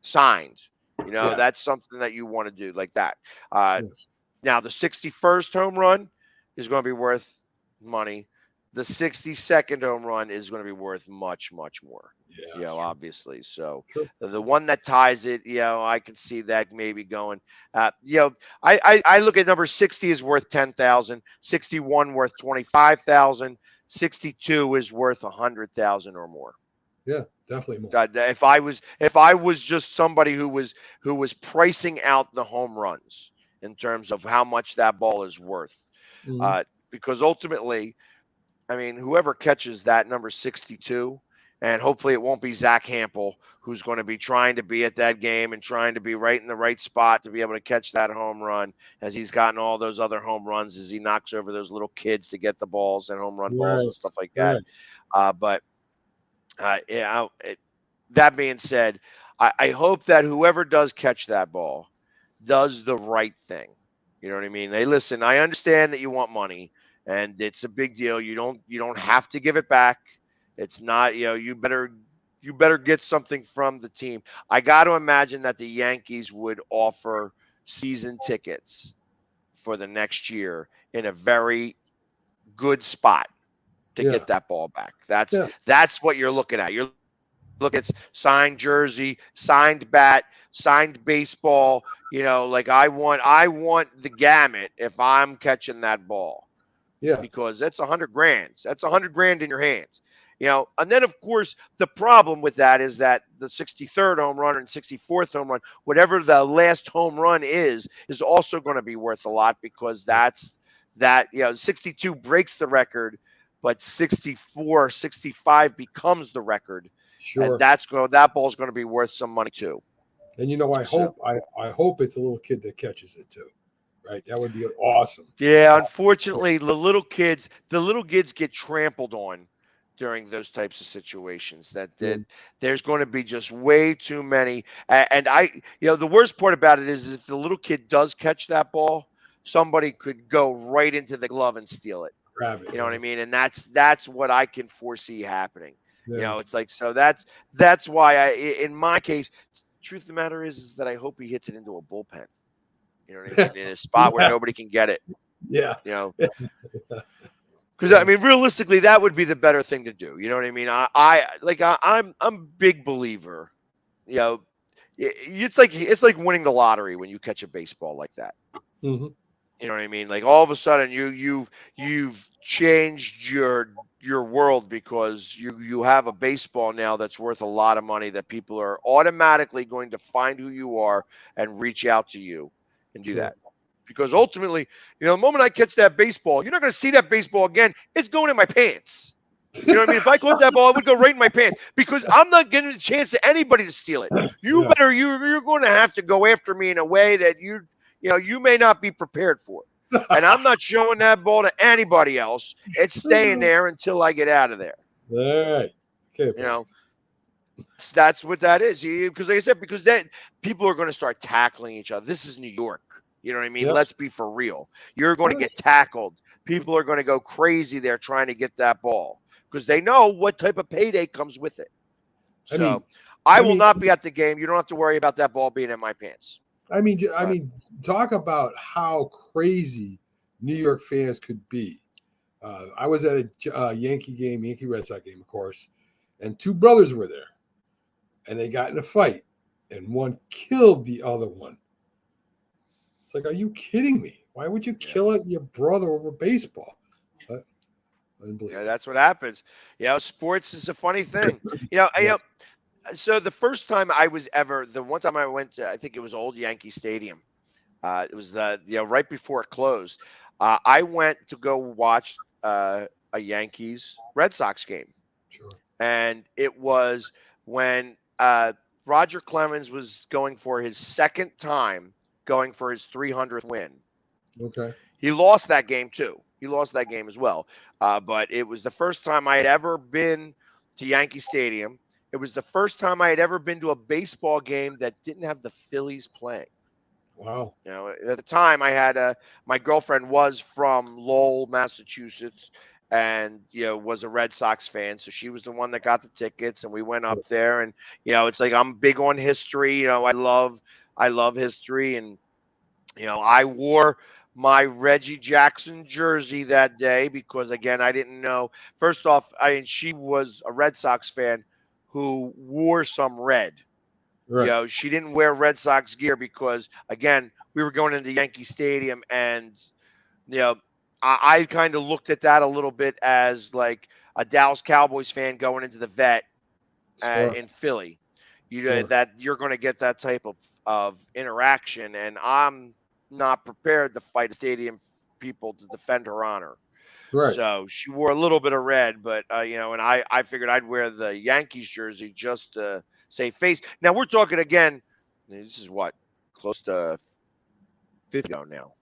signed. Yeah. That's something that you want to do like that. Now, the 61st home run is going to be worth money. The 62nd home run is going to be worth much, much more. Yeah. Obviously. So Sure. the one that ties it, I can see that maybe going. I look at number 60 is worth 10,000, 61 worth 25,000, 62 is worth 100,000 or more. Yeah, definitely more. If I was just somebody who was pricing out the home runs in terms of how much that ball is worth, because ultimately, I mean, whoever catches that number 62, and hopefully it won't be Zach Hampel, who's going to be trying to be at that game and trying to be right in the right spot to be able to catch that home run, as he's gotten all those other home runs as he knocks over those little kids to get the balls and home run balls and stuff like that. That being said, I hope that whoever does catch that ball does the right thing. You know what I mean? Hey, listen, I understand that you want money and it's a big deal. You don't have to give it back. It's not, you better get something from the team. I got to imagine that the Yankees would offer season tickets for the next year in a very good spot to get that ball back. That's what you're looking at. You're looking at signed jersey, signed bat, signed baseball. Like I want the gamut if I'm catching that ball. Yeah. Because that's $100,000. That's $100,000 in your hands. And then of course the problem with that is that the 63rd home run and 64th home run, whatever the last home run is also going to be worth a lot because 62 breaks the record, but 64, 65 becomes the record. Sure. And that ball's going to be worth some money too. And I hope it's a little kid that catches it too. Right? That would be awesome. Yeah, unfortunately, the little kids get trampled on during those types of situations. That there's going to be just way too many. And the worst part about it is if the little kid does catch that ball, somebody could go right into the glove and steal it. Grab it. You know what I mean? And that's what I can foresee happening. Yeah. It's like, so that's why in my case, truth of the matter is that I hope he hits it into a bullpen. You know what I mean? In a spot where nobody can get it. Yeah. Because I mean, realistically, that would be the better thing to do. You know what I mean? I'm a big believer. It's like winning the lottery when you catch a baseball like that. Mm-hmm. You know what I mean? Like all of a sudden, you've changed your world because you have a baseball now that's worth a lot of money that people are automatically going to find who you are and reach out to you and do that. Because ultimately, the moment I catch that baseball, you're not going to see that baseball again. It's going in my pants. You know what I mean? If I caught that ball, it would go right in my pants because I'm not getting a chance to anybody to steal it. You're going to have to go after me in a way that you may not be prepared for. And I'm not showing that ball to anybody else. It's staying there until I get out of there. All right. Okay. That's what that is. Because like I said, because then people are going to start tackling each other. This is New York. You know what I mean? Yep. Let's be for real. You're going to get tackled. People are going to go crazy there trying to get that ball because they know what type of payday comes with it. So I will not be at the game. You don't have to worry about that ball being in my pants. I mean, talk about how crazy New York fans could be. I was at a Yankee Red Sox game, of course, and two brothers were there, and they got in a fight, and one killed the other one. It's like, are you kidding me? Why would you kill your brother over baseball? Yeah, that's what happens. Sports is a funny thing. So the first time I was ever, the one time I went to, I think it was Old Yankee Stadium. It was right before it closed. I went to go watch a Yankees Red Sox game, Sure. and it was when Roger Clemens was going for his second time going for his 300th win. Okay. He lost that game too. He lost that game as well. But it was the first time I had ever been to Yankee Stadium. It was the first time I had ever been to a baseball game that didn't have the Phillies playing. Wow. You know, at the time I had my girlfriend was from Lowell, Massachusetts, and was a Red Sox fan, so she was the one that got the tickets, and we went up there, and it's like I'm big on history. I love history, and I wore my Reggie Jackson jersey that day because, again, I didn't know. First off, she was a Red Sox fan who wore some red. Right. She didn't wear Red Sox gear because, again, we were going into Yankee Stadium, and I kind of looked at that a little bit as like a Dallas Cowboys fan going into the vet Sure. in Philly. Sure. That you're going to get that type of interaction, and I'm not prepared to fight stadium people to defend her honor. Right. So she wore a little bit of red, but and I figured I'd wear the Yankees jersey just to say face. Now we're talking again. This is what, close to 50 ago now.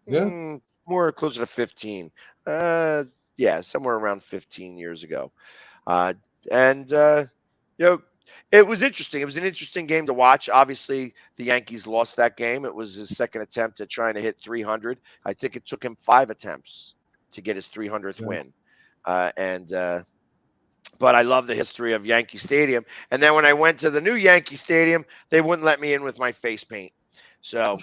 Yeah. More closer to 15. Yeah, somewhere around 15 years ago. And it was interesting. It was an interesting game to watch. Obviously, the Yankees lost that game. It was his second attempt at trying to hit 300. I think it took him 5 attempts to get his 300th win. But I love the history of Yankee Stadium. And then when I went to the new Yankee Stadium, they wouldn't let me in with my face paint. So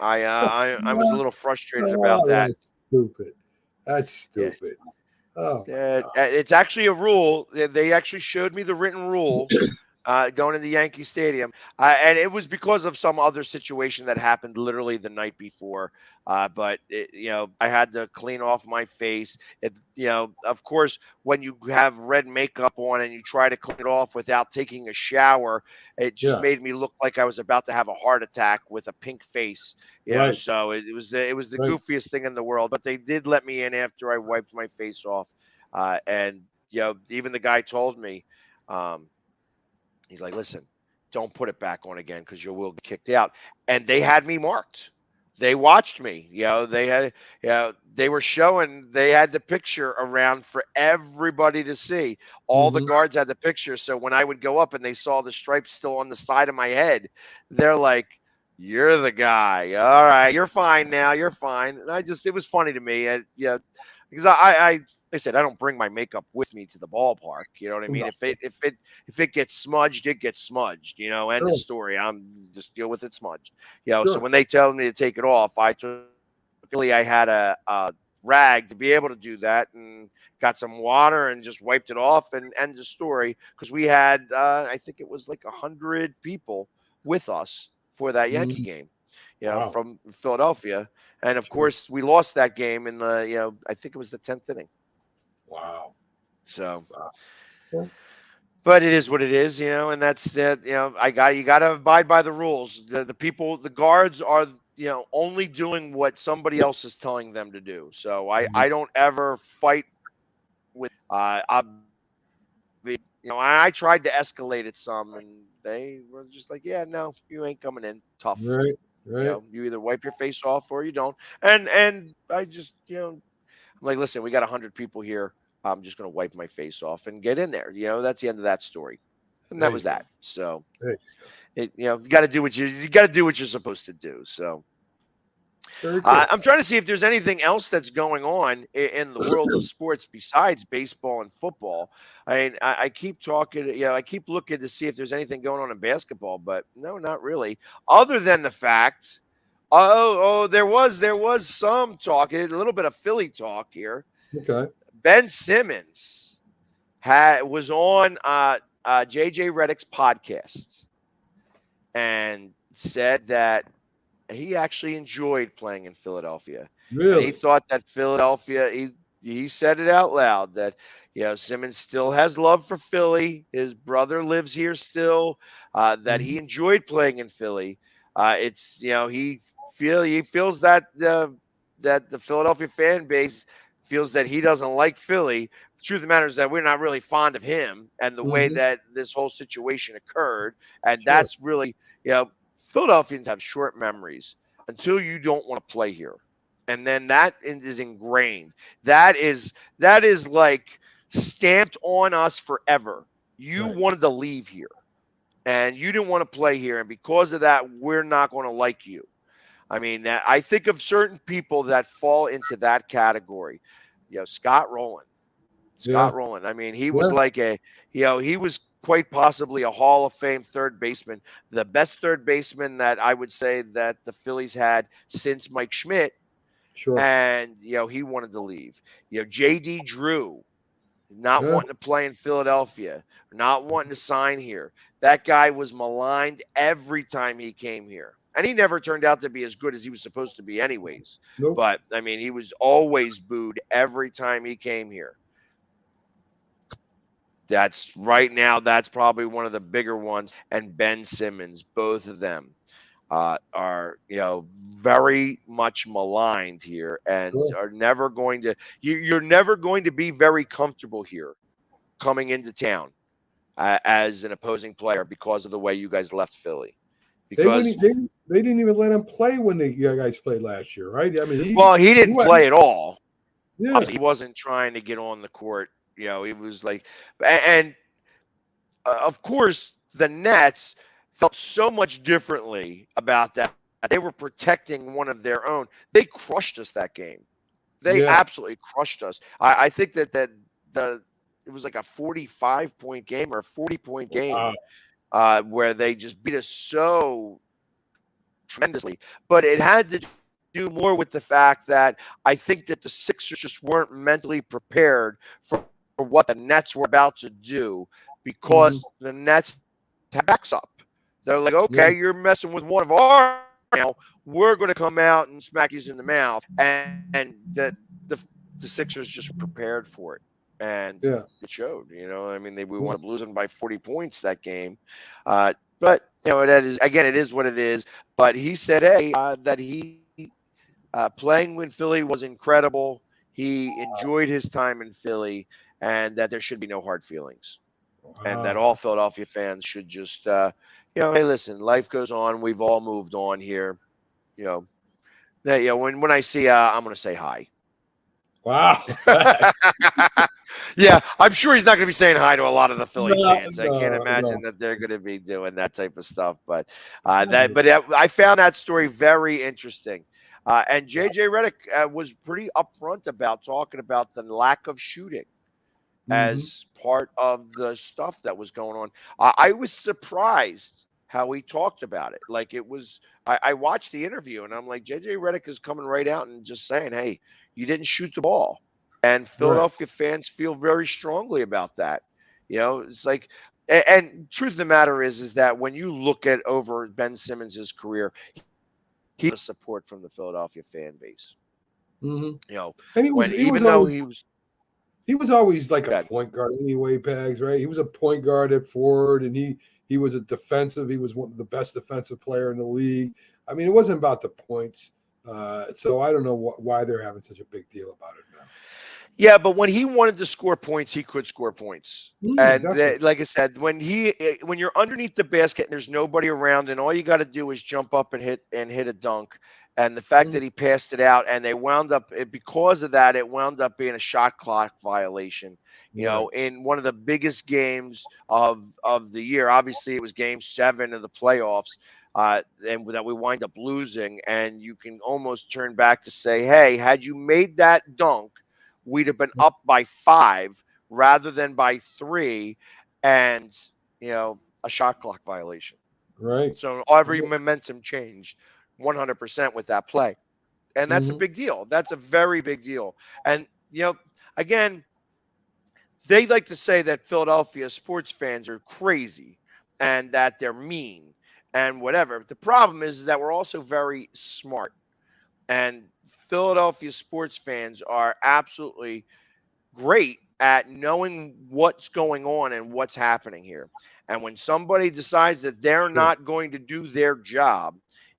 I was a little frustrated about that. That's stupid. That's stupid. Oh, it's actually a rule. They actually showed me the written rule going into Yankee Stadium, and it was because of some other situation that happened literally the night before. But I had to clean off my face. Of course, when you have red makeup on and you try to clean it off without taking a shower, it just made me look like I was about to have a heart attack with a pink face. Right. So it was the goofiest thing in the world. But they did let me in after I wiped my face off, and even the guy told me. He's like, listen, don't put it back on again because you will get kicked out. And they had me marked. They watched me. They were showing. They had the picture around for everybody to see. All the guards had the picture. So when I would go up and they saw the stripes still on the side of my head, they're like, "You're the guy. All right, you're fine now. You're fine." And it was funny to me. Because I said I don't bring my makeup with me to the ballpark. You know what I mean? No. If it gets smudged, it gets smudged. End of story. I'm just deal with it smudged. So when they tell me to take it off, I had a rag to be able to do that, and got some water and just wiped it off and end the story. Because we had I think it was like 100 people with us for that Yankee game. From Philadelphia, and of course we lost that game in the I think it was the 10th inning. Wow. So, Yeah. but it is what it is, and that's that. You got to abide by the rules. The guards are, only doing what somebody else is telling them to do. So I don't ever fight with. I tried to escalate it some, and they were just like, "Yeah, no, you ain't coming in." Tough. Right. Right. You either wipe your face off or you don't. And I just, I'm like, listen, we got 100 people here. I'm just going to wipe my face off and get in there. That's the end of that story. And that was that. So, you got to do what you got to do what you're supposed to do. So, I'm trying to see if there's anything else that's going on in the world of sports besides baseball and football. I mean, I keep talking, I keep looking to see if there's anything going on in basketball, but no, not really. Other than the fact, there was some talk, a little bit of Philly talk here. Okay. Ben Simmons was on JJ Redick's podcast and said that he actually enjoyed playing in Philadelphia. Really? And he thought that Philadelphia, he said it out loud that, Simmons still has love for Philly. His brother lives here still. That he enjoyed playing in Philly. It's he feels that the Philadelphia fan base feels that he doesn't like Philly. The truth of the matter is that we're not really fond of him and the way that this whole situation occurred. And that's really, Philadelphians have short memories until you don't want to play here. And then that is ingrained. That is like stamped on us forever. You wanted to leave here and you didn't want to play here. And because of that, we're not going to like you. I mean, I think of certain people that fall into that category. Scott Rowland. I mean, he was like he was quite possibly a Hall of Fame third baseman, the best third baseman that I would say that the Phillies had since Mike Schmidt. Sure. And, he wanted to leave. J.D. Drew, not wanting to play in Philadelphia, not wanting to sign here. That guy was maligned every time he came here. And he never turned out to be as good as he was supposed to be anyways. Nope. But, I mean, he was always booed every time he came here. That's probably one of the bigger ones. And Ben Simmons, both of them are, very much maligned here and are never going to – you're never going to be very comfortable here coming into town as an opposing player because of the way you guys left Philly. Because they didn't even let him play when you guys played last year, right? I mean, he didn't play at all. Yeah. He wasn't trying to get on the court. He was like, and of course, the Nets felt so much differently about that. They were protecting one of their own. They crushed us that game. They absolutely crushed us. I think that it was like a 45-point game or a 40-point game. Where they just beat us so tremendously. But it had to do more with the fact that I think that the Sixers just weren't mentally prepared for what the Nets were about to do because the Nets had backs up. They're like, okay, you're messing with one of our now. We're going to come out and smack you in the mouth. And the Sixers just were prepared for it. And it showed, I mean, we wound up losing by 40 points that game. But, it is what it is. But he said, that he playing in Philly was incredible. He enjoyed his time in Philly and that there should be no hard feelings. And that all Philadelphia fans should just, hey, listen, life goes on. We've all moved on here. When I see, I'm going to say hi. Wow. Yeah, I'm sure he's not going to be saying hi to a lot of the Philly fans. I can't imagine that they're going to be doing that type of stuff. But I found that story very interesting. And JJ Redick was pretty upfront about talking about the lack of shooting as part of the stuff that was going on. I was surprised how he talked about it. Like it was, I watched the interview and I'm like, JJ Redick is coming right out and just saying, hey, you didn't shoot the ball. And Philadelphia fans feel very strongly about that. It's like, and truth of the matter is that when you look at over Ben Simmons' career, he has support from the Philadelphia fan base. And he was always like a point guard anyway, Pags, right? He was a point guard at forward, and he was a defensive. He was one of the best defensive player in the league. I mean, it wasn't about the points. So I don't know why they're having such a big deal about it now. Yeah, but when he wanted to score points, he could score points. Like I said, when you're underneath the basket and there's nobody around, and all you got to do is jump up and hit a dunk, and the fact that he passed it out, and they wound up because of that, it wound up being a shot clock violation. In one of the biggest games of the year. Obviously, it was Game 7 of the playoffs. And that we wind up losing, and you can almost turn back to say, hey, had you made that dunk, we'd have been up by 5 rather than by 3 and, a shot clock violation. Right. So every momentum changed 100% with that play. And that's a big deal. That's a very big deal. And, again, they like to say that Philadelphia sports fans are crazy and that they're mean. And whatever. The problem is that we're also very smart. And Philadelphia sports fans are absolutely great at knowing what's going on and what's happening here. And when somebody decides that they're not going to do their job,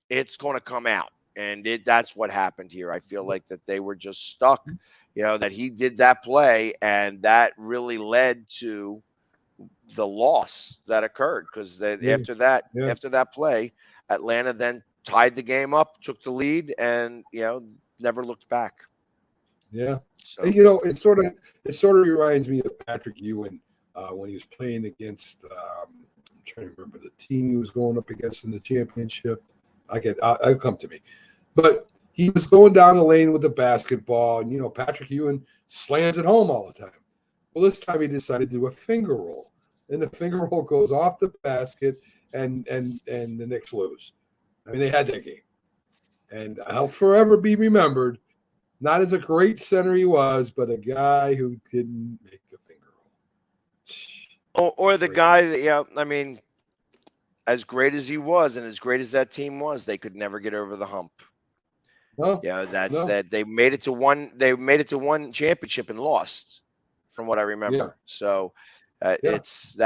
it's going to come out. And that's what happened here. I feel like that they were just stuck, that he did that play, and that really led to the loss that occurred, because after that play, Atlanta then tied the game up, took the lead, and never looked back. Yeah. So And, it sort of reminds me of Patrick Ewing when he was playing against I'm trying to remember the team he was going up against in the championship. I'll come to me. But he was going down the lane with the basketball, and Patrick Ewing slams it home all the time. Well, this time he decided to do a finger roll, and the finger roll goes off the basket, and the Knicks lose. I mean, they had that game, and I'll forever be remembered, not as a great center he was, but a guy who didn't make the finger roll. Or the guy that, I mean, as great as he was and as great as that team was, they could never get over the hump. No, that they made it to one. They made it to one championship and lost, from what I remember. Yeah. So that's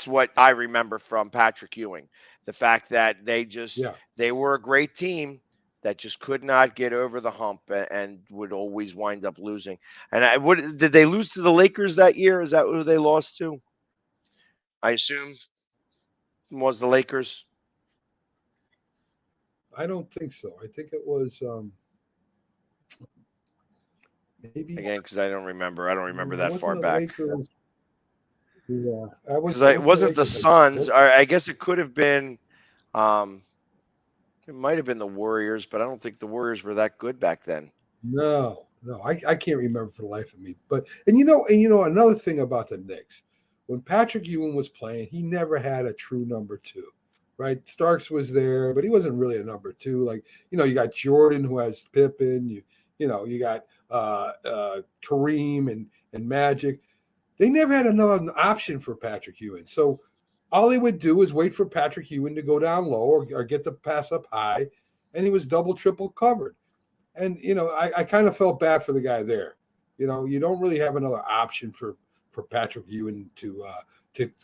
what I remember from Patrick Ewing. The fact that they were a great team that just could not get over the hump and would always wind up losing. And did they lose to the Lakers that year? Is that who they lost to? I assume was the Lakers. I don't think so. I think it was maybe Again, because I don't remember. I don't remember that far back. Lakers. Yeah, Because it wasn't the Suns. Or I guess it could have been. It might have been the Warriors, but I don't think the Warriors were that good back then. No, I can't remember for the life of me. But and another thing about the Knicks, when Patrick Ewing was playing, he never had a true number two. Right, Starks was there, but he wasn't really a number two. Like you got Jordan, who has Pippen. You got Kareem and Magic. They never had another option for Patrick Ewing. So all they would do is wait for Patrick Ewing to go down low or get the pass up high, and he was double, triple covered. And I kind of felt bad for the guy there. You don't really have another option for Patrick Ewing to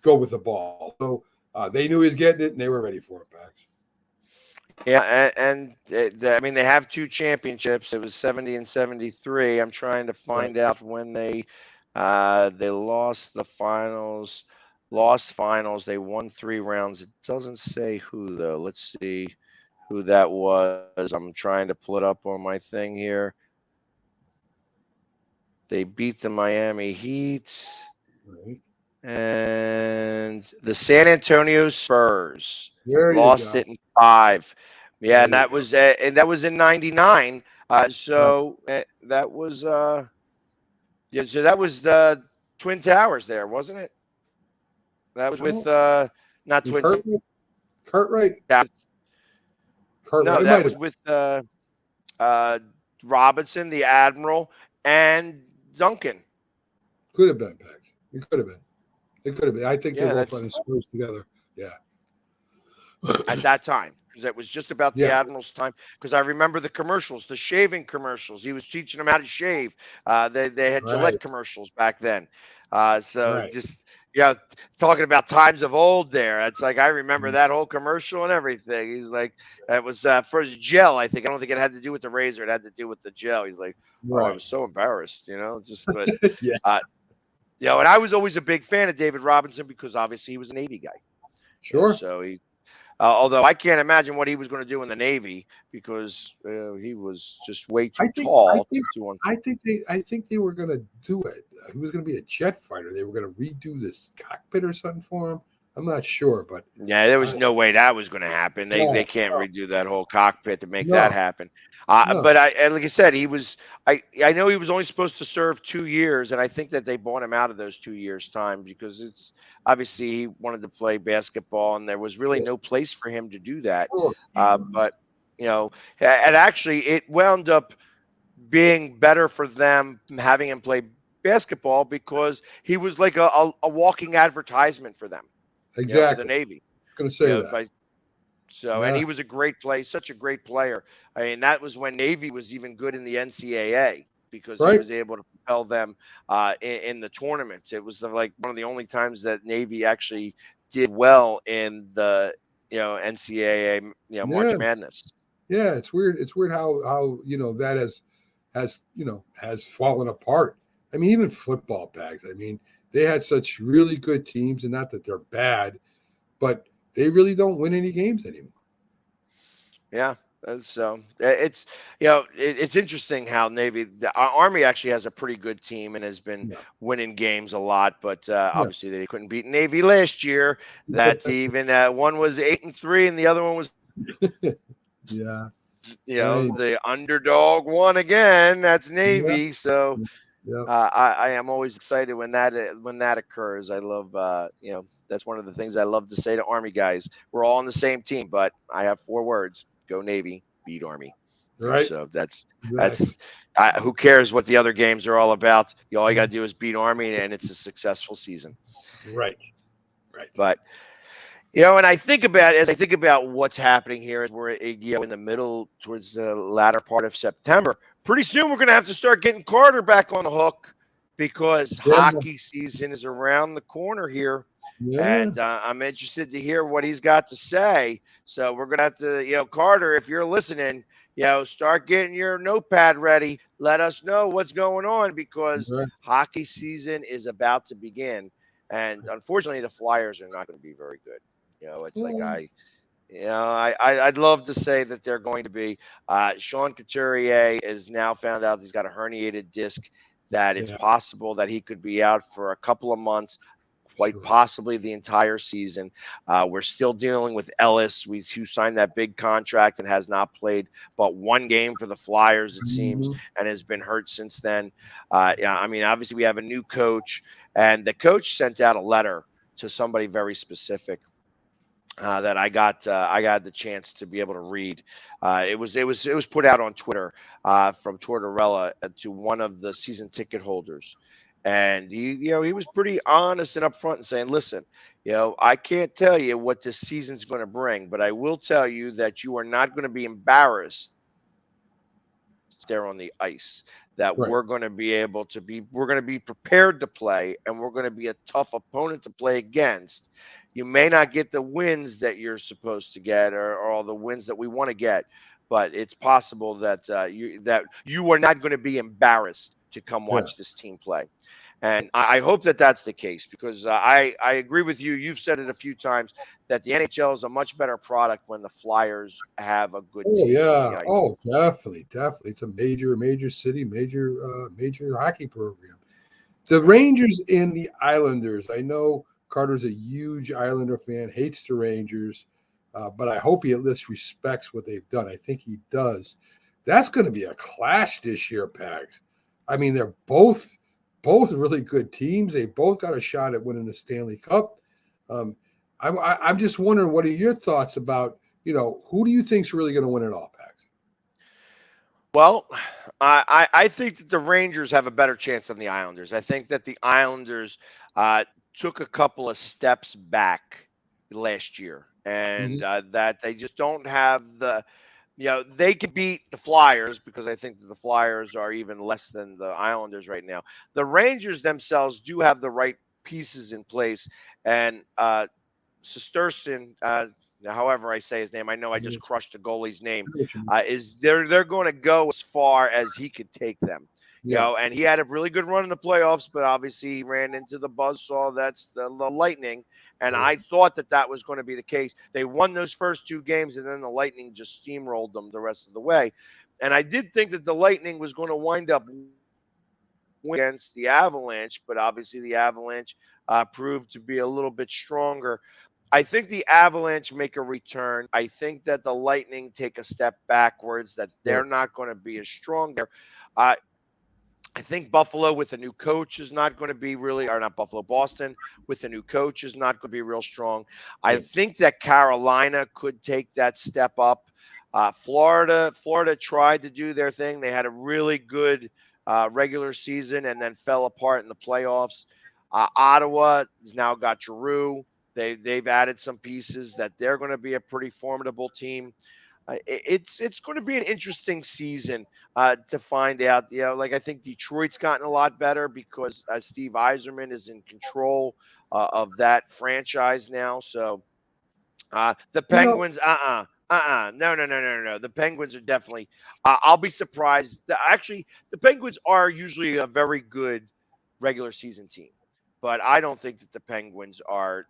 go with the ball. So. They knew he was getting it, and they were ready for it, Pax. Yeah, and I mean, they have two championships. It was 70 and 73. I'm trying to find out when they lost the finals. They won 3 rounds. It doesn't say who, though. Let's see who that was. I'm trying to pull it up on my thing here. They beat the Miami Heat. Right. And the San Antonio Spurs lost go. it in 5. Yeah, and that was in '99. So that was so that was the Twin Towers there, wasn't it? That was with not Twin Cartwright. Yeah. Cartwright. No, that was with Robinson, the Admiral, and Duncan. Could have been, Pax. It could have been. It could have been. I think Yeah, they're both on the Spurs together. Yeah. At that time, because it was just about the Admiral's time. Because I remember the commercials, the shaving commercials. He was teaching them how to shave. They had Gillette commercials back then. Just talking about times of old there. It's like I remember that whole commercial and everything. He's like, it was for his gel. I don't think it had to do with the razor. It had to do with the gel. He's like, I was so embarrassed, but and I was always a big fan of David Robinson because obviously he was a Navy guy. Sure. So he, although I can't imagine what he was going to do in the Navy because he was just way too tall. I think they were going to do it. He was going to be a jet fighter. They were going to redo this cockpit or something for him. I'm not sure, but there was no way that was going to happen. They can't redo that whole cockpit to make that happen. But like I said, he was. I know he was only supposed to serve 2 years, and I think that they bought him out of those 2 years' time because it's obviously he wanted to play basketball, and there was really no place for him to do that. But and actually, it wound up being better for them having him play basketball because he was like a walking advertisement for them. Exactly. For the Navy. Going to say that. And he was a great player, such a great player. I mean, that was when Navy was even good in the NCAA because he was able to propel them in the tournaments. It was like one of the only times that Navy actually did well in the NCAA March Yeah, Madness. yeah. It's weird. It's weird how that has fallen apart. I mean, even football, Bags. I mean, they had such really good teams, and not that they're bad, but they really don't win any games anymore. Yeah. So it's it's interesting how the Army actually has a pretty good team and has been Yeah. winning games a lot, but Yeah. obviously they couldn't beat Navy last year. That's even one was 8-3 and the other one was Yeah. Right. the underdog won again. That's Yeah. Navy. So Yeah. I am always excited when that occurs. I love that's one of the things I love to say to Army guys. We're all on the same team, but I have 4 words: go Navy, beat Army. Right. So that's Exactly. who cares what the other games are all about? All you got to do is beat Army, and it's a successful season. Right. Right. But and I think about what's happening here as we're in the middle towards the latter part of September. Pretty soon we're going to have to start getting Carter back on the hook because Yeah. hockey season is around the corner here. Yeah. And I'm interested to hear what he's got to say. So we're going to have to, Carter, if you're listening, start getting your notepad ready. Let us know what's going on because Right. hockey season is about to begin. And unfortunately, the Flyers are not going to be very good. It's like I'd love to say that they're going to be. Sean Couturier is now found out he's got a herniated disc, that it's possible that he could be out for a couple of months, quite possibly the entire season. We're still dealing with Ellis, who signed that big contract and has not played but 1 game for the Flyers, it seems, and has been hurt since then. I mean, obviously we have a new coach, and the coach sent out a letter to somebody very specific. That I got the chance to be able to read. It was put out on Twitter from Tortorella to one of the season ticket holders, and he was pretty honest and upfront and saying, "Listen, I can't tell you what this season's going to bring, but I will tell you that you are not going to be embarrassed there on the ice. That Right. we're going to be prepared to play, and we're going to be a tough opponent to play against. You may not get the wins that you're supposed to get, or all the wins that we want to get, but it's possible that you are not going to be embarrassed to come watch this team play." And I hope that that's the case because I agree with you. You've said it a few times that the NHL is a much better product when the Flyers have a good Oh team. yeah. Oh, definitely. It's a major city, major hockey program. The Rangers and the Islanders. I know Carter's a huge Islander fan, hates the Rangers, but I hope he at least respects what they've done. I think he does. That's going to be a clash this year, Pags. I mean, they're both really good teams. They both got a shot at winning the Stanley Cup. I'm just wondering, what are your thoughts about, who do you think's really going to win it all, Pags? Well, I think that the Rangers have a better chance than the Islanders. I think that the Islanders took a couple of steps back last year, and that they just don't have the, they can beat the Flyers because I think that the Flyers are even less than the Islanders right now. The Rangers themselves do have the right pieces in place, and Sesterson, however I say his name, I know I just crushed the goalie's name, is they're going to go as far as he could take them. And he had a really good run in the playoffs, but obviously he ran into the buzzsaw. That's the Lightning. And I thought that was going to be the case. They won those first 2 games, and then the Lightning just steamrolled them the rest of the way. And I did think that the Lightning was going to wind up against the Avalanche, but obviously the Avalanche proved to be a little bit stronger. I think the Avalanche make a return. I think that the Lightning take a step backwards, that they're not going to be as strong there. I think Buffalo with a new coach is not going to be really, or not Buffalo, Boston with a new coach is not going to be real strong. I think that Carolina could take that step up. Florida tried to do their thing. They had a really good regular season and then fell apart in the playoffs. Ottawa has now got Giroux. They've added some pieces that they're going to be a pretty formidable team. It's going to be an interesting season to find out. Like I think Detroit's gotten a lot better because Steve Eiserman is in control of that franchise now. So the You know, Penguins, no. The Penguins are definitely. I'll be surprised. Actually, the Penguins are usually a very good regular season team, but I don't think that the Penguins are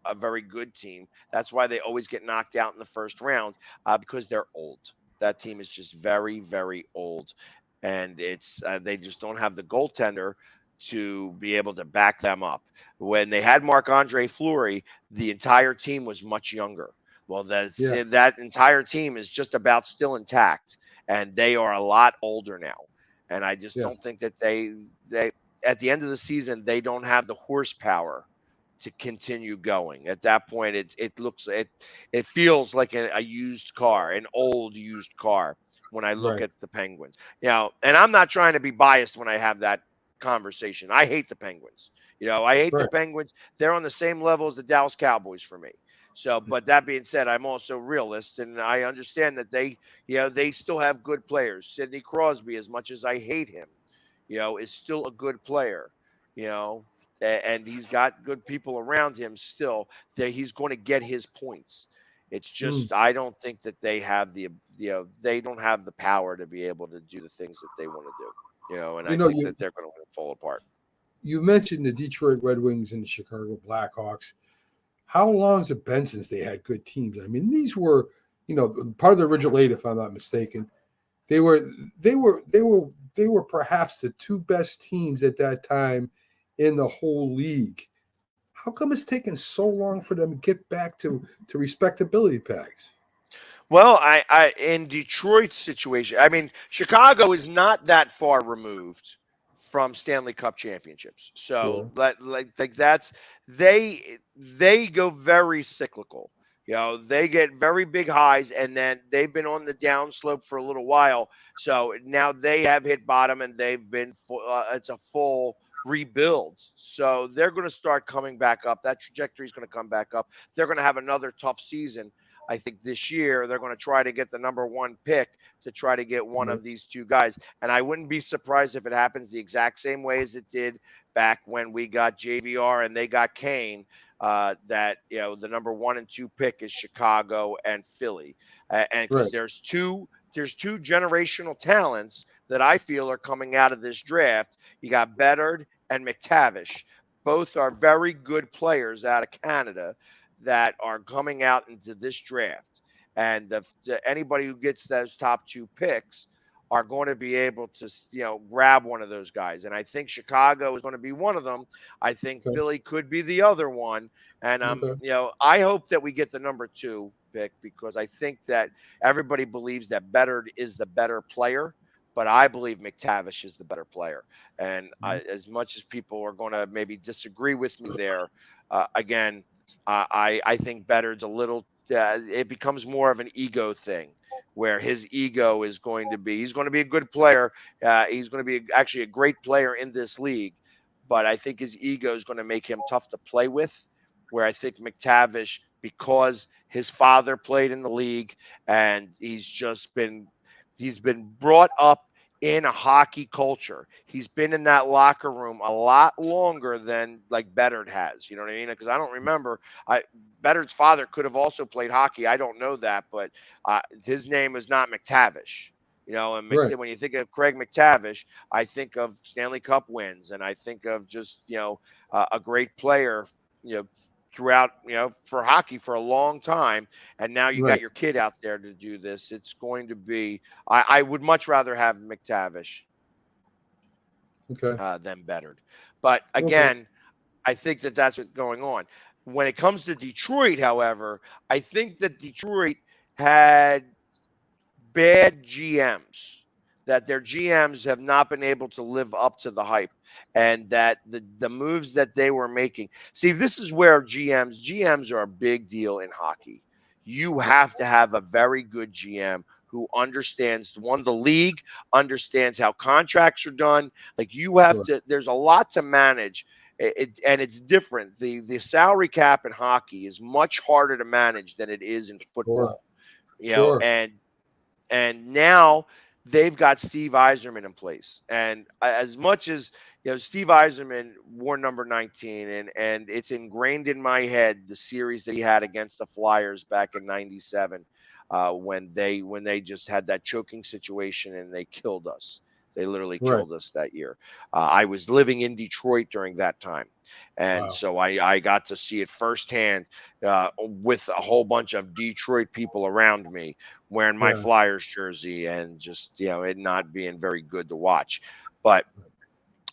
a very good team. That's why they always get knocked out in the first round because they're old. That team is just very, very old, and it's they just don't have the goaltender to be able to back them up. When they had Marc-Andre Fleury, the entire team was much younger. Well, yeah, that entire team is just about still intact, and they are a lot older now. And I just yeah, don't think that they at the end of the season they don't have the horsepower to continue going. At that point, it feels like a used car, an old used car when I look right, at the Penguins. And I'm not trying to be biased when I have that conversation. I hate the Penguins. I hate the right. Penguins. They're on the same level as the Dallas Cowboys for me. So, but that being said, I'm also realist, and I understand that they still have good players. Sidney Crosby, as much as I hate him, is still a good player. You know, and he's got good people around him still. That he's going to get his points. It's Mm. just I don't think that they have they don't have the power to be able to do the things that they want to do. And You I know, think you that they're going to fall apart. you mentioned the Detroit Red Wings and the Chicago Blackhawks. How long's it been since they had good teams? I mean, these were, part of the original eight, if I'm not mistaken. They were they were perhaps the two best teams at that time in the whole league. How come it's taken so long for them to get back to respectability, Pags? Well, I in Detroit's situation, I mean, Chicago is not that far removed from Stanley Cup championships. So Sure. like that's they go very cyclical. They get very big highs and then they've been on the downslope for a little while. So now they have hit bottom and they've been it's a full rebuild. So they're going to start coming back up. That trajectory is going to come back up. They're going to have another tough season. I think this year they're going to try to get the number one pick to try to get one Right. of these two guys. And I wouldn't be surprised if it happens the exact same way as it did back when we got JVR and they got Kane. That the number 1 and 2 pick is Chicago and Philly, and because Right. there's two generational talents that I feel are coming out of this draft. You got Bedard and McTavish. Both are very good players out of Canada that are coming out into this draft. And anybody who gets those top two picks are going to be able to, grab one of those guys. And I think Chicago is going to be one of them. I think Okay. Philly could be the other one. And, Okay. I hope that we get the number 2 pick because I think that everybody believes that Bedard is the better player. But I believe McTavish is the better player. And as much as people are going to maybe disagree with me there, again, I think Bedard's a little. It becomes more of an ego thing, where his ego is going to be. He's going to be a good player. He's going to be actually a great player in this league, but I think his ego is going to make him tough to play with. Where I think McTavish, because his father played in the league and he's been brought up in a hockey culture. He's been in that locker room a lot longer than like Bedard has. You know what I mean? Because I don't remember. Bedard's father could have also played hockey. I don't know that, but his name is not McTavish. And Right. when you think of Craig McTavish, I think of Stanley Cup wins, and I think of just a great player. Throughout, for hockey for a long time. And now you got Right. your kid out there to do this. It's going to be, I would much rather have McTavish Okay. than Bedard. But Okay. again, I think that that's what's going on. When it comes to Detroit, however, I think that Detroit had bad GMs, that their GMs have not been able to live up to the hype, and that the moves that they were making. See, this is where GMs are a big deal in hockey. You have to have a very good GM who understands the league, understands how contracts are done. Like you have Sure. to, there's a lot to manage. And it's different. The salary cap in hockey is much harder to manage than it is in Sure. football. you know, and now they've got Steve Eiserman in place. And as much as, you know, Steve Eiserman wore number 19, and it's ingrained in my head, the series that he had against the Flyers back in '97, when they just had that choking situation and they killed us. They literally killed us that year. I was living in Detroit during that time. And so I got to see it firsthand with a whole bunch of Detroit people around me wearing my Flyers jersey, and just, you know, it not being very good to watch. But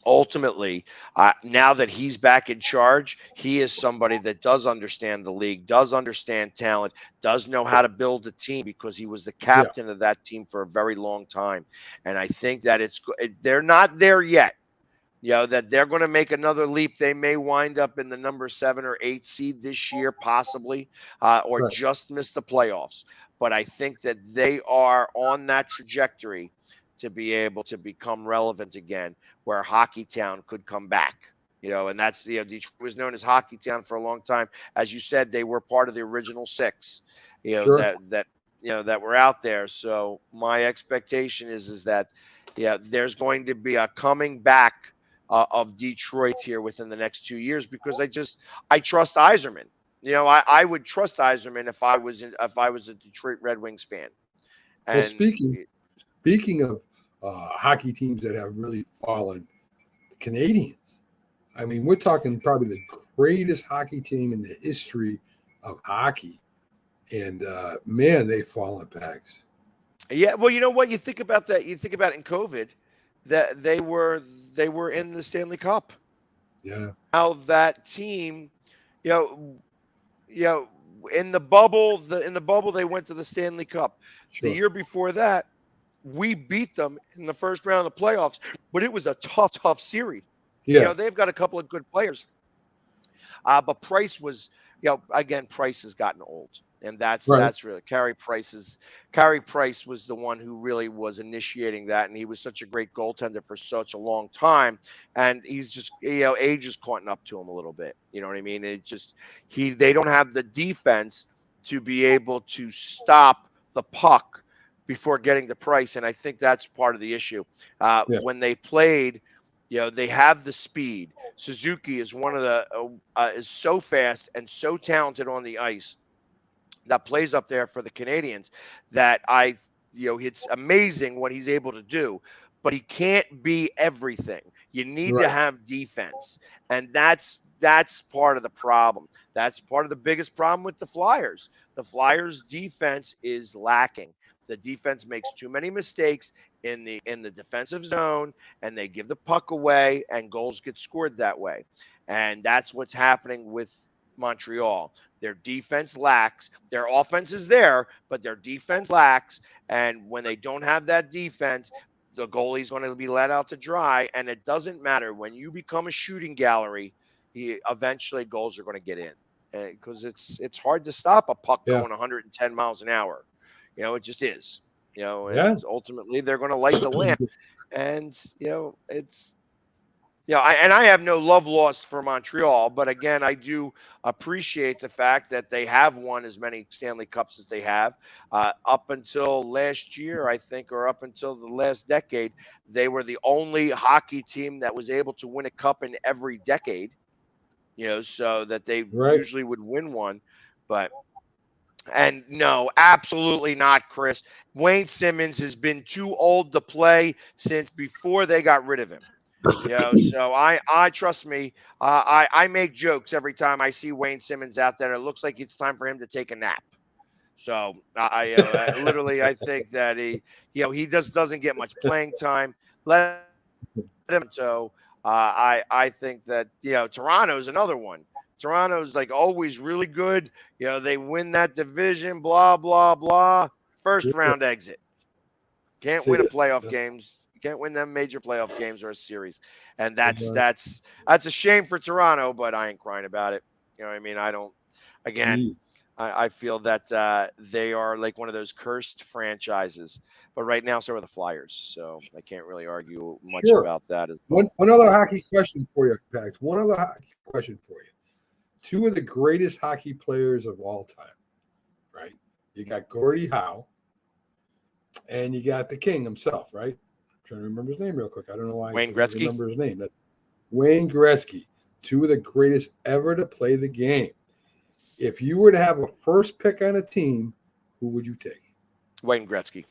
ultimately, now that he's back in charge, he is somebody that does understand the league, does understand talent, does know how to build a team, because he was the captain of that team for a very long time. And I think that they're not there yet. You know, that they're going to make another leap. They may wind up in the number 7 or 8 seed this year, possibly, or just miss the playoffs. But I think that they are on that trajectory to be able to become relevant again, where Hockey Town could come back. You know, and that's, you know, Detroit was known as Hockey Town for a long time. As you said, they were part of the original 6, you know, that were out there. So my expectation is that, yeah, there's going to be a coming back of Detroit here within the next 2 years, because I trust Eiserman. You know, I would trust Eiserman if I was a Detroit Red Wings fan. And well, speaking of hockey teams that have really fallen, the Canadians. I mean, we're talking probably the greatest hockey team in the history of hockey, and man, they've fallen back. Yeah, well, you know what? You think about that. You think about it in COVID, that they were in the Stanley Cup. Yeah. How that team, you know, in the bubble, they went to the Stanley Cup. Sure. The year before that, we beat them in the first round of the playoffs, but it was a tough series. Yeah. You know, they've got a couple of good players. But Price was, you know, again, Price has gotten old. And that's really Carey Price was the one who really was initiating that. And he was such a great goaltender for such a long time. And he's just, you know, age is caught up to him a little bit. You know what I mean? It just, they don't have the defense to be able to stop the puck before getting the Price. And I think that's part of the issue. When they played, you know, they have the speed. Suzuki is one of the, is so fast and so talented on the ice, that plays up there for the Canadians, that it's amazing what he's able to do, but he can't be everything. You need to have defense. And that's part of the problem. That's part of the biggest problem with the Flyers. The Flyers defense is lacking. The defense makes too many mistakes in the defensive zone, and they give the puck away, and goals get scored that way. And that's what's happening with Montreal. Their defense lacks. Their offense is there, but their defense lacks. And when they don't have that defense, the goalie's going to be let out to dry. And it doesn't matter. When you become a shooting gallery, eventually goals are going to get in, because it's hard to stop a puck going 110 miles an hour. You know, it just is. You know, and ultimately they're going to light the lamp. And, you know, it's, yeah, I have no love lost for Montreal, but again, I do appreciate the fact that they have won as many Stanley Cups as they have. Up until last year, I think, or up until the last decade, they were the only hockey team that was able to win a cup in every decade. You know, so that they usually would win one, and no, absolutely not, Chris. Wayne Simmons has been too old to play since before they got rid of him. You know, so I trust me. I make jokes every time I see Wayne Simmons out there. It looks like it's time for him to take a nap. So I literally, I think that he just doesn't get much playing time. Let him. So I think that, you know, Toronto's another one. Toronto's like always really good. You know, they win that division. Blah blah blah. First round exit. Can't win a playoff games. Can't win them major playoff games or a series. And that's a shame for Toronto, but I ain't crying about it. You know what I mean? I feel that they are like one of those cursed franchises. But right now, so are the Flyers. So I can't really argue much about that. One other hockey question for you, Pax. One other hockey question for you. Two of the greatest hockey players of all time, right? you got Gordie Howe, and you got the King himself, right? I'm trying to remember his name real quick. I don't know why Wayne I can't Gretzky? remember his name. That's Wayne Gretzky, two of the greatest ever to play the game. If you were to have a first pick on a team, who would you take? Wayne Gretzky.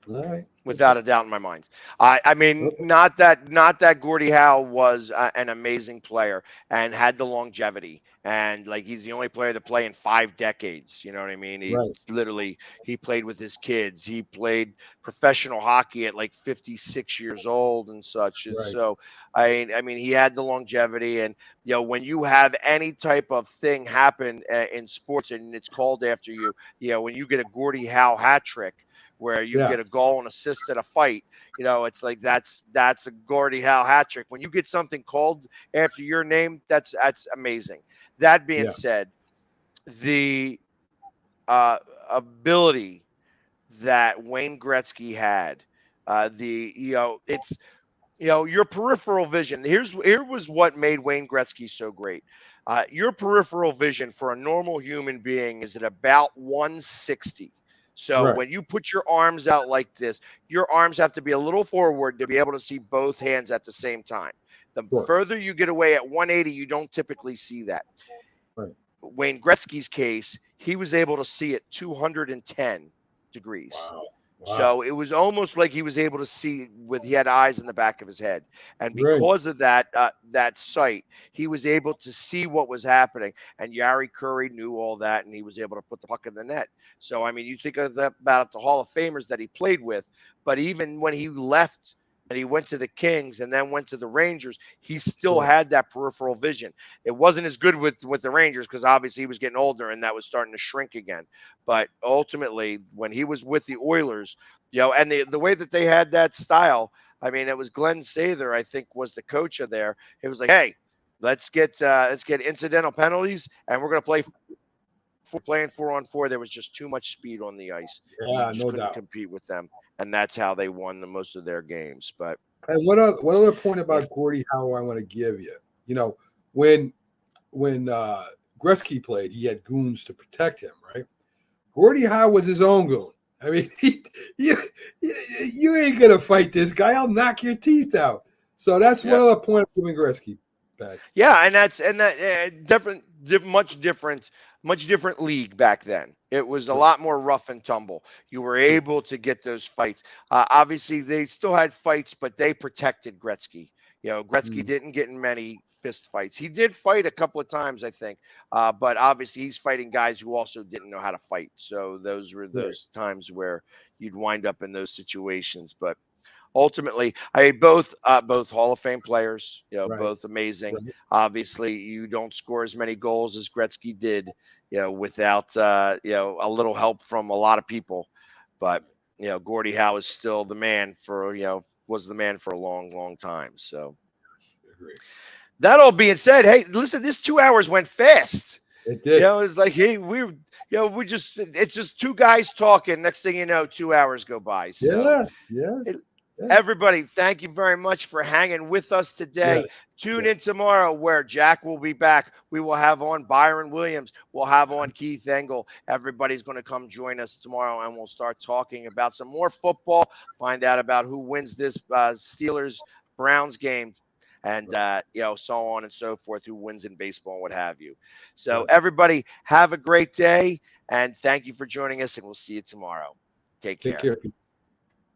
All right. Without a doubt in my mind. I mean, Okay. not that Gordie Howe was an amazing player and had the longevity, and like he's the only player to play in 5 decades. You know what I mean? He Right. literally he played with his kids. He played professional hockey at like 56 years old and such. And Right. so I mean, he had the longevity, and when you have any type of thing happen in sports and it's called after you, when you get a Gordie Howe hat trick, where you Yeah. get a goal and assist at a fight, it's like that's a Gordie Howe hat trick. When you get something called after your name, that's amazing. That being said, the ability that Wayne Gretzky had, it's your peripheral vision. Here was what made Wayne Gretzky so great. Your peripheral vision for a normal human being is at about 160. So Right. when you put your arms out like this, your arms have to be a little forward to be able to see both hands at the same time. The Sure. further you get away at 180, you don't typically see that. Right. Wayne Gretzky's case, he was able to see at 210 degrees. Wow. So it was almost like he was able to see he had eyes in the back of his head. And Right. because of that sight, he was able to see what was happening. And Yari Curry knew all that, and he was able to put the puck in the net. So, I mean, you think of that about the Hall of Famers that he played with, but even when he left and he went to the Kings and then went to the Rangers, he still Sure. had that peripheral vision. It wasn't as good with the Rangers because obviously he was getting older and that was starting to shrink again. But ultimately, when he was with the Oilers, and the way that they had that style, I mean, it was Glenn Sather, I think, was the coach of there. It was like, hey, let's get incidental penalties, and we're going to play. Playing 4-on-4, there was just too much speed on the ice. Yeah, You just no couldn't doubt. compete with them, and that's how they won most of their games. But And one other point about Gordie Howe I want to give you. When Gretzky played, he had goons to protect him, right? Gordie Howe was his own goon. I mean, you ain't gonna fight this guy. I'll knock your teeth out. So that's one other point of giving Gretzky back. Yeah, and that much different league back then. It was a lot more rough and tumble. You were able to get those fights. Obviously, they still had fights, but they protected Gretzky. Gretzky didn't get in many fist fights. He did fight a couple of times, I think, but obviously he's fighting guys who also didn't know how to fight. So those were those times where you'd wind up in those situations. But ultimately, both Hall of Fame players, both amazing. Right. Obviously, you don't score as many goals as Gretzky did, without a little help from a lot of people. But Gordie Howe is still the man was the man for a long, long time. So, Agree. That all being said, hey, listen, this 2 hours went fast. It did. It's like, hey, it's just two guys talking. Next thing you know, 2 hours go by. So, Yeah. Everybody, thank you very much for hanging with us today. Yes. Tune in tomorrow where Jack will be back. We will have on Byron Williams. We'll have on Keith Engel. Everybody's going to come join us tomorrow, and we'll start talking about some more football, find out about who wins this Steelers-Browns game, and so on and so forth, who wins in baseball and what have you. So everybody, have a great day, and thank you for joining us, and we'll see you tomorrow. Take care. Take care.